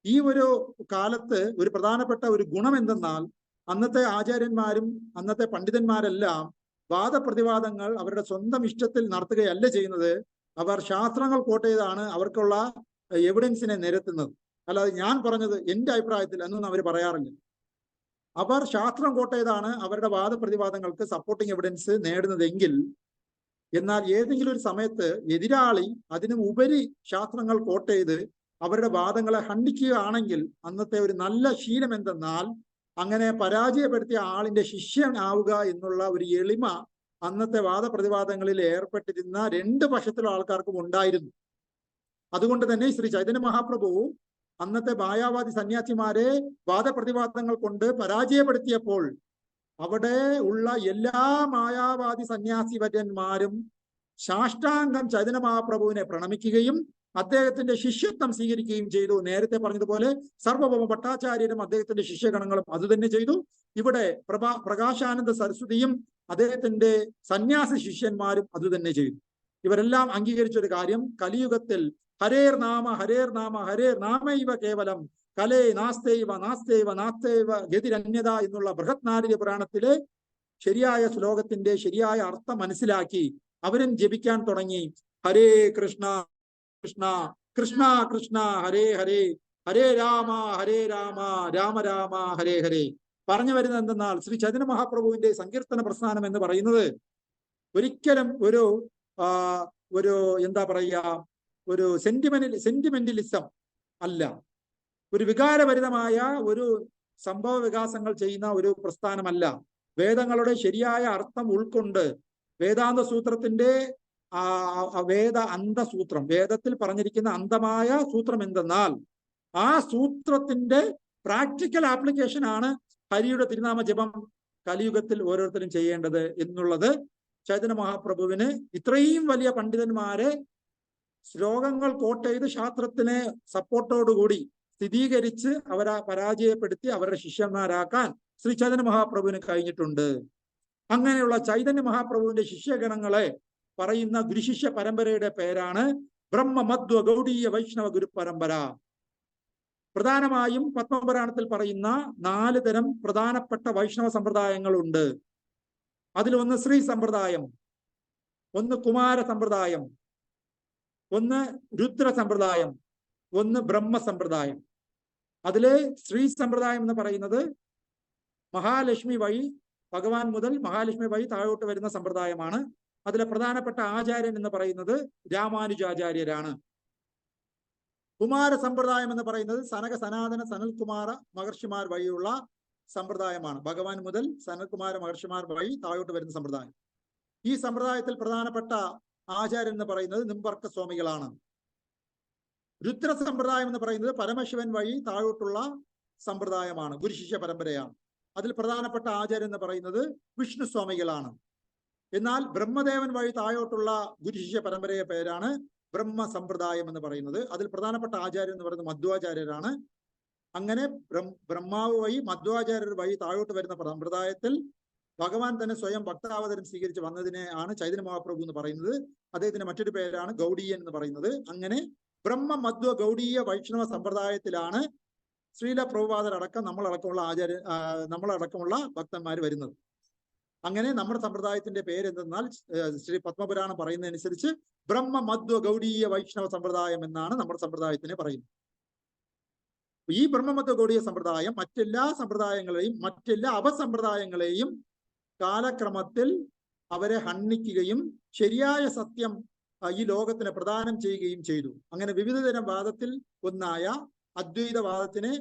ഈ ഒരു കാലത്ത് ഒരു പ്രധാനപ്പെട്ട ഒരു ഗുണം എന്തെന്നാൽ, അന്നത്തെ ആചാര്യന്മാരും അന്നത്തെ പണ്ഡിതന്മാരെല്ലാം വാദപ്രതിവാദങ്ങൾ അവരുടെ സ്വന്തം ഇഷ്ടത്തിൽ നടത്തുകയല്ല ചെയ്യുന്നത്. അവർ ശാസ്ത്രങ്ങൾ കോട്ട് ചെയ്താണ് അവർക്കുള്ള എവിഡൻസിനെ നിരത്തുന്നത്. അല്ലാതെ ഞാൻ പറഞ്ഞത് എന്റെ അഭിപ്രായത്തിൽ എന്നൊന്നും അവർ പറയാറില്ല. അവർ ശാസ്ത്രം കോട്ട് ചെയ്താണ് അവരുടെ വാദപ്രതിവാദങ്ങൾക്ക് സപ്പോർട്ടിങ് എവിഡൻസ് നേടുന്നതെങ്കിൽ, എന്നാൽ ഏതെങ്കിലും ഒരു സമയത്ത് എതിരാളി അതിനും ഉപരി ശാസ്ത്രങ്ങൾ കോട്ട് ചെയ്ത് അവരുടെ വാദങ്ങളെ ഖണ്ഡിക്കുകയാണെങ്കിൽ അന്നത്തെ ഒരു നല്ല ശീലം എന്തെന്നാൽ, അങ്ങനെ പരാജയപ്പെടുത്തിയ ആളിന്റെ ശിഷ്യനാവുക എന്നുള്ള ഒരു എളിമ അന്നത്തെ വാദപ്രതിവാദങ്ങളിൽ ഏർപ്പെട്ടിരുന്ന രണ്ട് പക്ഷത്തിലുള്ള ആൾക്കാർക്കും ഉണ്ടായിരുന്നു. അതുകൊണ്ട് തന്നെ ശ്രീ ചൈതന്യ മഹാപ്രഭു അന്നത്തെ മായാവാദി സന്യാസിമാരെ വാദപ്രതിവാദങ്ങൾ കൊണ്ട് പരാജയപ്പെടുത്തിയപ്പോൾ അവിടെ ഉള്ള എല്ലാ മായാവാദി സന്യാസി വര്യന്മാരും സാഷ്ടാംഗം ചൈതന്യ മഹാപ്രഭുവിനെ പ്രണമിക്കുകയും അദ്ദേഹത്തിന്റെ ശിഷ്യത്വം സ്വീകരിക്കുകയും ചെയ്തു. നേരത്തെ പറഞ്ഞതുപോലെ സർവഭൗമ ഭട്ടാചാര്യരും അദ്ദേഹത്തിന്റെ ശിഷ്യഗണങ്ങളും അതുതന്നെ ചെയ്തു. ഇവിടെ പ്രകാശാനന്ദ സരസ്വതിയും അദ്ദേഹത്തിന്റെ സന്യാസി ശിഷ്യന്മാരും അതുതന്നെ ചെയ്തു. ഇവരെല്ലാം അംഗീകരിച്ച ഒരു കാര്യം, കലിയുഗത്തിൽ ഹരേർ നാമ ഹരേർ നാമ ഹരേർ നാമൈവ കേവലം കലേ നാസ്തൈവ നാസ്തൈവ നാസ്തൈവ ഗതിരന്യത എന്നുള്ള ബൃഹത് നാരദ പുരാണത്തിലെ ശരിയായ ശ്ലോകത്തിന്റെ ശരിയായ അർത്ഥം മനസ്സിലാക്കി അവരും ജപിക്കാൻ തുടങ്ങി. ഹരേ കൃഷ്ണ കൃഷ്ണ കൃഷ്ണ കൃഷ്ണ ഹരേ ഹരേ ഹരേ രാമ രാമ രാമ ഹരേ ഹരേ. പറഞ്ഞു വരുന്നത് എന്തെന്നാൽ, ശ്രീ ചൈതന്യ മഹാപ്രഭുവിന്റെ സങ്കീർത്തന പ്രസ്ഥാനം എന്ന് പറയുന്നത് ഒരിക്കലും ഒരു എന്താ പറയുക, ഒരു സെന്റിമെന്റലിസം അല്ല, ഒരു വികാരഭരിതമായ ഒരു സംഭവ വികാസങ്ങൾ ചെയ്യുന്ന ഒരു പ്രസ്ഥാനമല്ല. വേദങ്ങളുടെ ശരിയായ അർത്ഥം ഉൾക്കൊണ്ട് വേദാന്ത സൂത്രത്തിന്റെ അന്തസൂത്രം, വേദത്തിൽ പറഞ്ഞിരിക്കുന്ന അന്തമായ സൂത്രം എന്തെന്നാൽ ആ സൂത്രത്തിന്റെ പ്രാക്ടിക്കൽ ആപ്ലിക്കേഷൻ ആണ് ഹരിയുടെ തിരുനാമ ജപം കലിയുഗത്തിൽ ഓരോരുത്തരും ചെയ്യേണ്ടത് എന്നുള്ളത് ചൈതന്യ മഹാപ്രഭുവിന് ഇത്രയും വലിയ പണ്ഡിതന്മാരെ ശ്ലോകങ്ങൾ കോട്ട് ചെയ്ത് ശാസ്ത്രത്തിനെ സപ്പോർട്ടോടുകൂടി സ്ഥിരീകരിച്ച് അവരെ പരാജയപ്പെടുത്തി അവരുടെ ശിഷ്യന്മാരാക്കാൻ ശ്രീ ചൈതന്യ മഹാപ്രഭുവിന് കഴിഞ്ഞിട്ടുണ്ട്. അങ്ങനെയുള്ള ചൈതന്യ മഹാപ്രഭുവിന്റെ ശിഷ്യഗണങ്ങളെ പറയുന്ന ഗുരുശിഷ്യ പരമ്പരയുടെ പേരാണ് ബ്രഹ്മ മധ്വ ഗൗഡീയ വൈഷ്ണവ ഗുരു പരമ്പര. പ്രധാനമായും പത്മപുരാണത്തിൽ പറയുന്ന 4 തരം പ്രധാനപ്പെട്ട വൈഷ്ണവ സമ്പ്രദായങ്ങളുണ്ട്. അതിലൊന്ന് ശ്രീ സമ്പ്രദായം, ഒന്ന് കുമാര സമ്പ്രദായം, ഒന്ന് രുദ്ര സമ്പ്രദായം, ഒന്ന് ബ്രഹ്മ സമ്പ്രദായം. അതില് ശ്രീ സമ്പ്രദായം എന്ന് പറയുന്നത് മഹാലക്ഷ്മി വഴി ഭഗവാൻ മുതൽ മഹാലക്ഷ്മി വഴി താഴോട്ട് വരുന്ന സമ്പ്രദായമാണ്. അതിലെ പ്രധാനപ്പെട്ട ആചാര്യൻ എന്ന് പറയുന്നത് രാമാനുജാചാര്യരാണ്. കുമാര സമ്പ്രദായം എന്ന് പറയുന്നത് സനക സനാതന സനൽകുമാര മഹർഷിമാർ വഴിയുള്ള സമ്പ്രദായമാണ്. ഭഗവാൻ മുതൽ സനൽകുമാര മഹർഷിമാർ വഴി താഴോട്ട് വരുന്ന സമ്പ്രദായം. ഈ സമ്പ്രദായത്തിൽ പ്രധാനപ്പെട്ട ആചാര്യൻ എന്ന് പറയുന്നത് നിംബർക്ക സ്വാമികളാണ്. രുദ്ര സമ്പ്രദായം എന്ന് പറയുന്നത് പരമശിവൻ വഴി താഴോട്ടുള്ള സമ്പ്രദായമാണ്, ഗുരുശിഷ്യ പരമ്പരയാണ്. അതിൽ പ്രധാനപ്പെട്ട ആചാര്യൻ എന്ന് പറയുന്നത് വിഷ്ണു സ്വാമികളാണ്. എന്നാൽ ബ്രഹ്മദേവൻ വഴി താഴോട്ടുള്ള ഗുരുശിഷ്യ പരമ്പരയെ പേരാണ് ബ്രഹ്മ സമ്പ്രദായം എന്ന് പറയുന്നത്. അതിൽ പ്രധാനപ്പെട്ട ആചാര്യൻ എന്ന് പറയുന്നത് മധ്വാചാര്യരാണ്. അങ്ങനെ ബ്രഹ്മാവ് വഴി മധ്വാചാര്യർ വഴി താഴോട്ട് വരുന്ന സമ്പ്രദായത്തിൽ ഭഗവാൻ തന്നെ സ്വയം ഭക്താവതാരം സ്വീകരിച്ച് വന്നതിനെ ആണ് ചൈതന്യ മഹാപ്രഭു എന്ന് പറയുന്നത്. അദ്ദേഹത്തിന്റെ മറ്റൊരു പേരാണ് ഗൗഡീയൻ എന്ന് പറയുന്നത്. അങ്ങനെ ബ്രഹ്മ മധ്വ ഗൗഡീയ വൈഷ്ണവ സമ്പ്രദായത്തിലാണ് ശ്രീല പ്രഭുപാദരടക്കം നമ്മളടക്കമുള്ള ഭക്തന്മാർ വരുന്നത്. അങ്ങനെ നമ്മുടെ സമ്പ്രദായത്തിന്റെ പേര് എന്തെന്നാൽ ശ്രീ പത്മപുരാണം പറയുന്നതനുസരിച്ച് ബ്രഹ്മ മധ്വ ഗൗഡീയ വൈഷ്ണവ സമ്പ്രദായം എന്നാണ് നമ്മുടെ സമ്പ്രദായത്തിനെ പറയുന്നത്. ഈ ബ്രഹ്മമധ്വ ഗൗഡീയ സമ്പ്രദായം മറ്റെല്ലാ സമ്പ്രദായങ്ങളെയും മറ്റെല്ലാ അപസമ്പ്രദായങ്ങളെയും കാലക്രമത്തിൽ അവരെ ഹണ്ണിക്കുകയും ശരിയായ സത്യം ഈ ലോകത്തിന് പ്രദാനം ചെയ്യുകയും ചെയ്തു. അങ്ങനെ വിവിധ തരം വാദത്തിൽ ഒന്നായ അദ്വൈതവാദത്തിനെ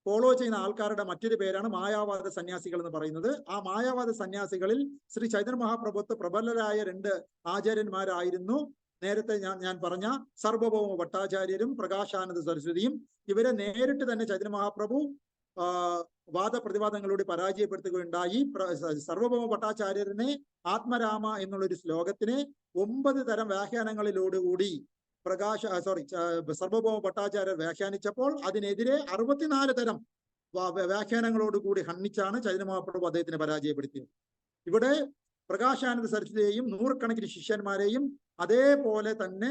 ഫോളോ ചെയ്യുന്ന ആൾക്കാരുടെ മറ്റൊരു പേരാണ് മായാവാദ സന്യാസികൾ എന്ന് പറയുന്നത്. ആ മായാവാദ സന്യാസികളിൽ ശ്രീ ചൈതന്യ മഹാപ്രഭുത്വ പ്രബലരായ 2 ആചാര്യന്മാരായിരുന്നു നേരത്തെ ഞാൻ പറഞ്ഞ സർവഭൗമ ഭട്ടാചാര്യരും പ്രകാശാനന്ദ സരസ്വതിയും. ഇവരെ നേരിട്ട് തന്നെ ചൈതന്യ മഹാപ്രഭു വാദപ്രതിവാദങ്ങളോട് പരാജയപ്പെടുത്തുകയുണ്ടായി. സർവഭൗമ ഭട്ടാചാര്യരനെ ആത്മരാമ എന്നുള്ളൊരു ശ്ലോകത്തിനെ 9 തരം വ്യാഖ്യാനങ്ങളിലോടുകൂടി സർവഭൗമ ഭട്ടാചാര്യർ വ്യാഖ്യാനിച്ചപ്പോൾ അതിനെതിരെ 64 തരം വ്യാഖ്യാനങ്ങളോടുകൂടി ഹണ്ണിച്ചാണ് ചൈതന്യ മഹാപ്രഭു അദ്ദേഹത്തിനെ പരാജയപ്പെടുത്തിയത്. ഇവിടെ പ്രകാശാനന്ദ സരസ്വതിയെയും നൂറുകണക്കിന് ശിഷ്യന്മാരെയും അതേപോലെ തന്നെ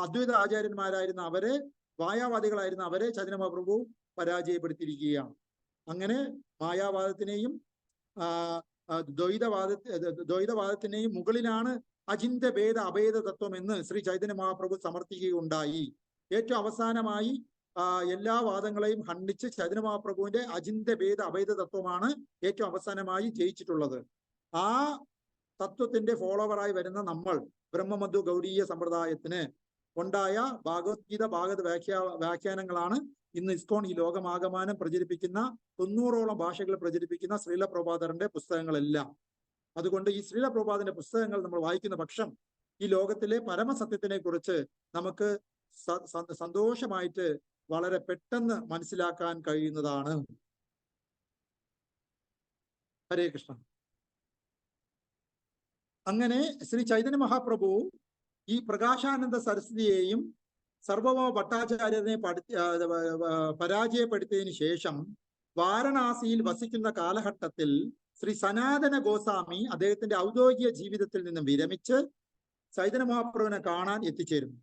അദ്വൈത ആചാര്യന്മാരായിരുന്ന അവരെ, മായാവാദികളായിരുന്ന അവരെ ചൈതന്യ മഹാപ്രഭു പരാജയപ്പെടുത്തിയിരിക്കുകയാണ്. അങ്ങനെ മായാവാദത്തിനെയും ദ്വൈതവാദത്തിനെയും മുകളിലാണ് അചിന്ത ഭേദ അഭേദ തത്വം എന്ന് ശ്രീ ചൈതന്യ മഹാപ്രഭു സമർത്ഥിക്കുകയുണ്ടായി. ഏറ്റവും അവസാനമായി എല്ലാ വാദങ്ങളെയും ഖണ്ഡിച്ച് ചൈതന്യ മഹാപ്രഭുവിന്റെ അചിന്ത ഭേദ അഭേദ തത്വമാണ് ഏറ്റവും അവസാനമായി ജയിച്ചിട്ടുള്ളത്. ആ തത്വത്തിന്റെ ഫോളോവറായി വരുന്ന നമ്മൾ ബ്രഹ്മമധ്വ ഗൗഡീയ സമ്പ്രദായത്തിന് ഉണ്ടായ ഭാഗവത്ഗീത ഭാഗവത വ്യാഖ്യാനങ്ങളാണ് ഇന്ന് ഇസ്കോൺ ഈ ലോകമാകമാനം പ്രചരിപ്പിക്കുന്ന 90ഓളം ഭാഷകളിൽ പ്രചരിപ്പിക്കുന്ന ശ്രീല പ്രഭുപാദറിന്റെ പുസ്തകങ്ങളെല്ലാം. അതുകൊണ്ട് ഈ ശ്രീല പ്രഭുപാദന്റെ പുസ്തകങ്ങൾ നമ്മൾ വായിക്കുന്ന പക്ഷം ഈ ലോകത്തിലെ പരമസത്യത്തിനെ കുറിച്ച് നമുക്ക് സന്തോഷമായിട്ട് വളരെ പെട്ടെന്ന് മനസ്സിലാക്കാൻ കഴിയുന്നതാണ്. ഹരേ കൃഷ്ണ. അങ്ങനെ ശ്രീ ചൈതന്യ മഹാപ്രഭു ഈ പ്രകാശാനന്ദ സരസ്വതിയെയും സർവഭൗമ ഭട്ടാചാര്യനെ പരാജയപ്പെടുത്തിയതിനു ശേഷം വാരണാസിയിൽ വസിക്കുന്ന കാലഘട്ടത്തിൽ ശ്രീ സനാതന ഗോസ്വാമി അദ്ദേഹത്തിന്റെ ഔദ്യോഗിക ജീവിതത്തിൽ നിന്നും വിരമിച്ച് ചൈതന്യ മഹാപ്രഭുവിനെ കാണാൻ എത്തിച്ചേരുന്നു.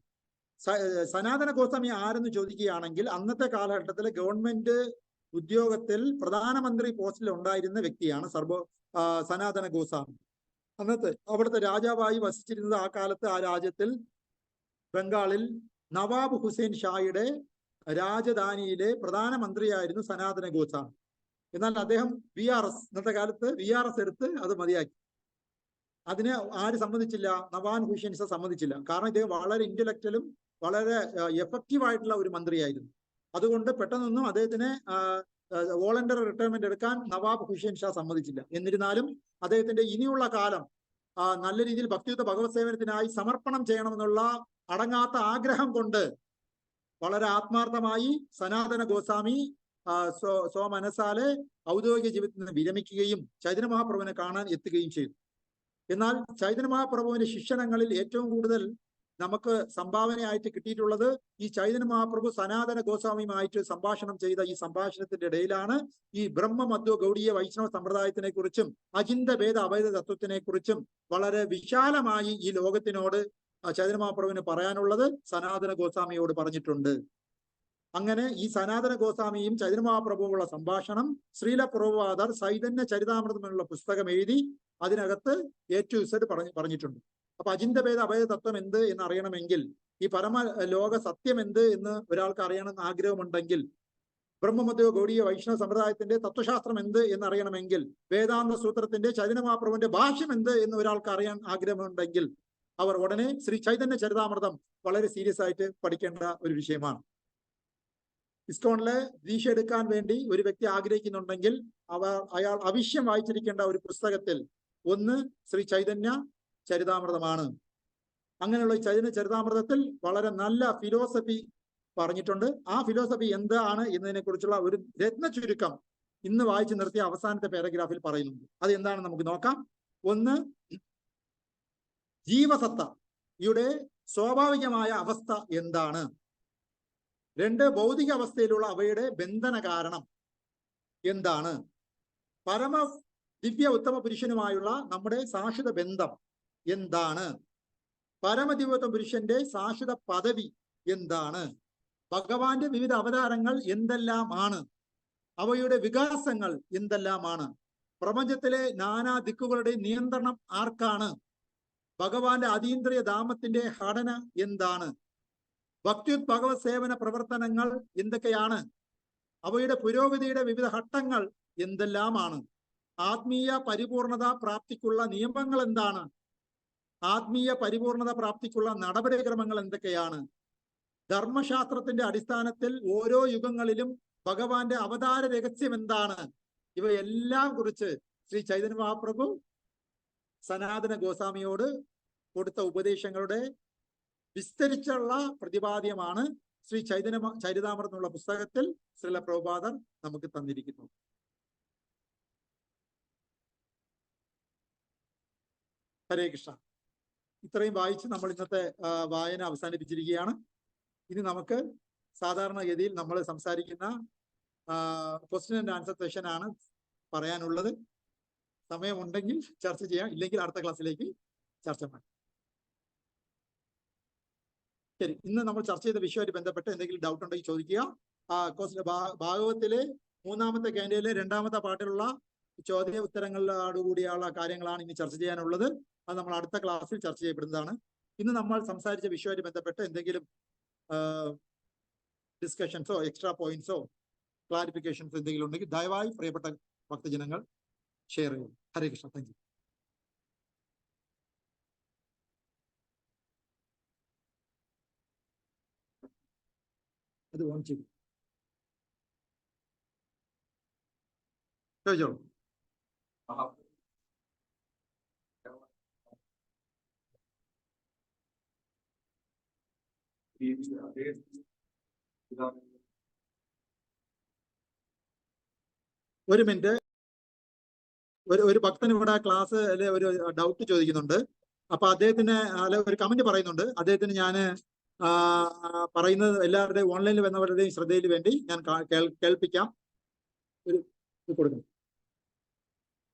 സനാതന ഗോസ്വാമി ആരെന്ന് ചോദിക്കുകയാണെങ്കിൽ അന്നത്തെ കാലഘട്ടത്തിലെ ഗവൺമെന്റ് ഉദ്യോഗത്തിൽ പ്രധാനമന്ത്രി പോസ്റ്റിൽ ഉണ്ടായിരുന്ന വ്യക്തിയാണ് സനാതന ഗോസ്വാമി. അവിടുത്തെ രാജാവായി വസിച്ചിരുന്നത് ആ കാലത്ത് ആ രാജ്യത്തിൽ ബംഗാളിൽ നവാബ് ഹുസൈൻ ഷായുടെ രാജധാനിയിലെ പ്രധാനമന്ത്രിയായിരുന്നു സനാതന ഗോസ്വാമി. എന്നാൽ അദ്ദേഹം ഇന്നത്തെ കാലത്ത് VRS എടുത്ത് അത് മതിയാക്കി. അതിനെ ആര് സമ്മതിച്ചില്ല? നവാബ് ഹുസൈൻ ഷാ സമ്മതിച്ചില്ല. കാരണം ഇദ്ദേഹം വളരെ ഇന്റലക്ച്വലും വളരെ എഫക്റ്റീവ് ആയിട്ടുള്ള ഒരു മന്ത്രിയായിരുന്നു. അതുകൊണ്ട് പെട്ടെന്നൊന്നും അദ്ദേഹത്തിന് വോളണ്ടറി റിട്ടയർമെന്റ് എടുക്കാൻ നവാബ് ഹുസൈൻ ഷാ സമ്മതിച്ചില്ല. എന്നിരുന്നാലും അദ്ദേഹത്തിന്റെ ഇനിയുള്ള കാലം നല്ല രീതിയിൽ ഭക്തിയുക്ത ഭഗവത് സേവനത്തിനായി സമർപ്പണം ചെയ്യണമെന്നുള്ള അടങ്ങാത്ത ആഗ്രഹം കൊണ്ട് വളരെ ആത്മാർത്ഥമായി സനാതന ഗോസ്വാമി സ്വമനസാലെ ഔദ്യോഗിക ജീവിതത്തിൽ നിന്ന് വിരമിക്കുകയും ചൈതന്യ മഹാപ്രഭുവിനെ കാണാൻ എത്തുകയും ചെയ്തു. എന്നാൽ ചൈതന്യ മഹാപ്രഭുവിന്റെ ശിക്ഷണങ്ങളിൽ ഏറ്റവും കൂടുതൽ നമുക്ക് സംഭാവനയായിട്ട് കിട്ടിയിട്ടുള്ളത് ഈ ചൈതന്യ മഹാപ്രഭു സനാതന ഗോസ്വാമിയുമായിട്ട് സംഭാഷണം ചെയ്ത ഈ സംഭാഷണത്തിന്റെ ഇടയിലാണ് ഈ ബ്രഹ്മമധ്വ ഗൗഡീയ വൈഷ്ണവ സമ്പ്രദായത്തിനെ കുറിച്ചും അചിന്ത ഭേദ അഭേദ തത്വത്തിനെ കുറിച്ചും വളരെ വിശാലമായി ഈ ലോകത്തിനോട് ചൈതന്യ മഹാപ്രഭുവിന് പറയാനുള്ളത് സനാതന ഗോസ്വാമിയോട് പറഞ്ഞിട്ടുണ്ട്. അങ്ങനെ ഈ സനാതന ഗോസ്വാമിയും ചൈതന്യ മഹാപ്രഭുവുമുള്ള സംഭാഷണം ശ്രീല പ്രഭുപാദർ ചൈതന്യ ചരിതാമൃതം എന്നുള്ള പുസ്തകം എഴുതി അതിനകത്ത് A to Z പറഞ്ഞിട്ടുണ്ട്. അപ്പൊ അചിന്ത്യഭേദ അഭേദ തത്വം എന്ത് എന്ന് അറിയണമെങ്കിൽ, ഈ പരമ ലോക സത്യം എന്ത് എന്ന് ഒരാൾക്ക് അറിയണം ആഗ്രഹമുണ്ടെങ്കിൽ, ബ്രഹ്മമതയോ ഗൗഡീയ വൈഷ്ണവ സമ്പ്രദായത്തിന്റെ തത്വശാസ്ത്രം എന്ത് എന്ന് അറിയണമെങ്കിൽ, വേദാന്ത സൂത്രത്തിന്റെ ചൈതന്യ മഹാപ്രഭുവിന്റെ ഭാഷ്യം എന്ത് എന്ന് ഒരാൾക്ക് അറിയാൻ ആഗ്രഹമുണ്ടെങ്കിൽ അവർ ഉടനെ ശ്രീ ചൈതന്യ ചരിതാമൃതം വളരെ സീരിയസ് ആയിട്ട് പഠിക്കേണ്ട ഒരു വിഷയമാണ്. ഇസ്കോണിലെ ദീക്ഷ എടുക്കാൻ വേണ്ടി ഒരു വ്യക്തി ആഗ്രഹിക്കുന്നുണ്ടെങ്കിൽ അയാൾ അവശ്യം വായിച്ചിരിക്കേണ്ട ഒരു പുസ്തകത്തിൽ ഒന്ന് ശ്രീ ചൈതന്യ ചരിതാമൃതമാണ്. അങ്ങനെയുള്ള ഈ ചൈതന്യ ചരിതാമൃതത്തിൽ വളരെ നല്ല ഫിലോസഫി പറഞ്ഞിട്ടുണ്ട്. ആ ഫിലോസഫി എന്താണ് എന്നതിനെ കുറിച്ചുള്ള ഒരു രത്ന ചുരുക്കം ഇന്ന് വായിച്ചു നിർത്തിയ അവസാനത്തെ പാരഗ്രാഫിൽ പറയുന്നുണ്ട്. അത് എന്താണെന്ന് നമുക്ക് നോക്കാം. ഒന്ന്, ജീവസത്തയുടെ സ്വാഭാവികമായ അവസ്ഥ എന്താണ്? രണ്ട്, ഭൗതിക അവസ്ഥയിലുള്ള അവയുടെ ബന്ധന കാരണം എന്താണ്? പരമ ദിവ്യ ഉത്തമ പുരുഷനുമായുള്ള നമ്മുടെ സാശ്വത ബന്ധം എന്താണ്? പരമദിവ്യോത്തമ പുരുഷന്റെ സാശ്വത പദവി എന്താണ്? ഭഗവാന്റെ വിവിധ അവതാരങ്ങൾ എന്തെല്ലാമാണ്? അവയുടെ വികാസങ്ങൾ എന്തെല്ലാമാണ്? പ്രപഞ്ചത്തിലെ നാനാ ദിക്കുകളുടെ നിയന്ത്രണം ആർക്കാണ്? ഭഗവാന്റെ അതീന്ദ്രിയ ധാമത്തിന്റെ ഘടന എന്താണ്? ഭക്തിയുത് ഭഗവത് സേവന പ്രവർത്തനങ്ങൾ എന്തൊക്കെയാണ്? അവയുടെ പുരോഗതിയുടെ വിവിധ ഘട്ടങ്ങൾ എന്തെല്ലാമാണ്? ആത്മീയ പരിപൂർണത പ്രാപ്തിക്കുള്ള നിയമങ്ങൾ എന്താണ്? ആത്മീയ പരിപൂർണത പ്രാപ്തിക്കുള്ള നടപടിക്രമങ്ങൾ എന്തൊക്കെയാണ്? ധർമ്മശാസ്ത്രത്തിന്റെ അടിസ്ഥാനത്തിൽ ഓരോ യുഗങ്ങളിലും ഭഗവാന്റെ അവതാര രഹസ്യം എന്താണ്? ഇവയെല്ലാം കുറിച്ച് ശ്രീ ചൈതന്യ മഹാപ്രഭു സനാതന ഗോസ്വാമിയോട് കൊടുത്ത ഉപദേശങ്ങളുടെ വിസ്തരിച്ചുള്ള പ്രതിപാദ്യമാണ് ശ്രീ ചൈതന്യ ചരിതാമൃതം എന്നുള്ള പുസ്തകത്തിൽ ശ്രീല പ്രഭുപാദർ നമുക്ക് തന്നിരിക്കുന്നു. ഹരേ കൃഷ്ണ. ഇത്രയും വായിച്ച് നമ്മൾ ഇന്നത്തെ വായന അവസാനിപ്പിച്ചിരിക്കുകയാണ്. ഇനി നമുക്ക് സാധാരണഗതിയിൽ നമ്മൾ സംസാരിക്കുന്ന ക്വസ്റ്റ്യൻ ആൻഡ് ആൻസർ സെഷൻ ആണ് പറയാനുള്ളത്. സമയമുണ്ടെങ്കിൽ ചർച്ച ചെയ്യാം, ഇല്ലെങ്കിൽ അടുത്ത ക്ലാസ്സിലേക്ക് ചർച്ച ചെയ്യാം. ശരി, ഇന്ന് നമ്മൾ ചർച്ച ചെയ്ത വിഷയമായിട്ട് ബന്ധപ്പെട്ട് എന്തെങ്കിലും ഡൗട്ട് ഉണ്ടെങ്കിൽ ചോദിക്കുക. ഭാഗവത്തിലെ 3ാമത്തെ കാൻഡിയയിലെ 2ാമത്തെ പാട്ടിലുള്ള ചോദ്യ ഉത്തരങ്ങളോടുകൂടിയുള്ള കാര്യങ്ങളാണ് ഇനി ചർച്ച ചെയ്യാനുള്ളത്. അത് നമ്മൾ അടുത്ത ക്ലാസ്സിൽ ചർച്ച ചെയ്യപ്പെടുന്നതാണ്. ഇന്ന് നമ്മൾ സംസാരിച്ച വിഷയമായിട്ട് ബന്ധപ്പെട്ട് എന്തെങ്കിലും ഡിസ്കഷൻസോ എക്സ്ട്രാ പോയിന്റ്സോ ക്ലാരിഫിക്കേഷൻസോ എന്തെങ്കിലും ഉണ്ടെങ്കിൽ ദയവായി പ്രിയപ്പെട്ട ഭക്തജനങ്ങൾ ഷെയർ ചെയ്യും. ഹരേ കൃഷ്ണ. Thank you. അത് ഓൺ ചെയ്തു ചോദിച്ചോളൂ. ഒരു മിനിറ്റ്, ഒരു ഭക്തൻ ഇവിടെ ക്ലാസ് ഒരു ഡൗട്ട് ചോദിക്കുന്നുണ്ട്. അപ്പൊ അദ്ദേഹത്തിന് ഒരു കമന്റ് പറയുന്നുണ്ട്. അദ്ദേഹത്തിന് ഞാൻ പറയുന്നത് എല്ലാവരുടെയും ഓൺലൈനിൽ വന്നവരുടെയും ശ്രദ്ധയിൽ വേണ്ടി ഞാൻ കേൾപ്പിക്കാം. ഒരു കൊടുക്കണം,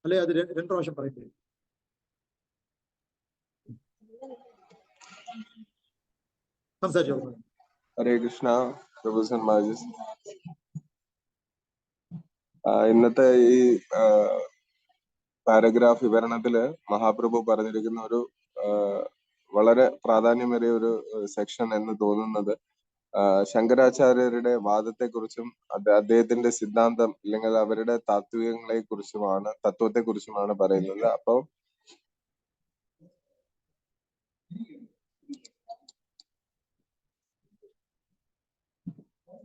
അല്ലെ അത് 2 പ്രാവശ്യം പറയട്ടെ. സംസാരിച്ചോളൂ. ഹരേ കൃഷ്ണ. പ്രഭു സന്മാജസ്, ഇന്നത്തെ ഈ പാരഗ്രാഫ് വിവരണത്തില് മഹാപ്രഭു പറഞ്ഞിരിക്കുന്ന ഒരു വളരെ പ്രാധാന്യമേറിയ ഒരു സെക്ഷൻ എന്ന് തോന്നുന്നത് ശങ്കരാചാര്യരുടെ വാദത്തെക്കുറിച്ചും അദ്ദേഹത്തിന്റെ സിദ്ധാന്തം അല്ലെങ്കിൽ അവരുടെ തത്വത്തെ കുറിച്ചുമാണ് പറയുന്നത്. അപ്പൊ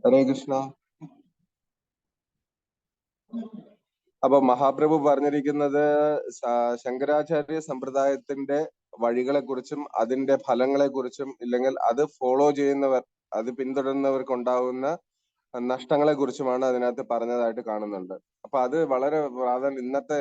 ഹരേ കൃഷ്ണ. അപ്പൊ മഹാപ്രഭു പറഞ്ഞിരിക്കുന്നത് ശങ്കരാചാര്യ സമ്പ്രദായത്തിന്റെ വഴികളെ കുറിച്ചും അതിന്റെ ഫലങ്ങളെ കുറിച്ചും ഇല്ലെങ്കിൽ അത് ഫോളോ ചെയ്യുന്നവർ, അത് പിന്തുടരുന്നവർക്ക് ഉണ്ടാകുന്ന നഷ്ടങ്ങളെ കുറിച്ചുമാണ് അതിനകത്ത് പറഞ്ഞതായിട്ട് കാണുന്നുണ്ട്. അപ്പൊ അത് വളരെ പ്രാധാന്യം, ഇന്നത്തെ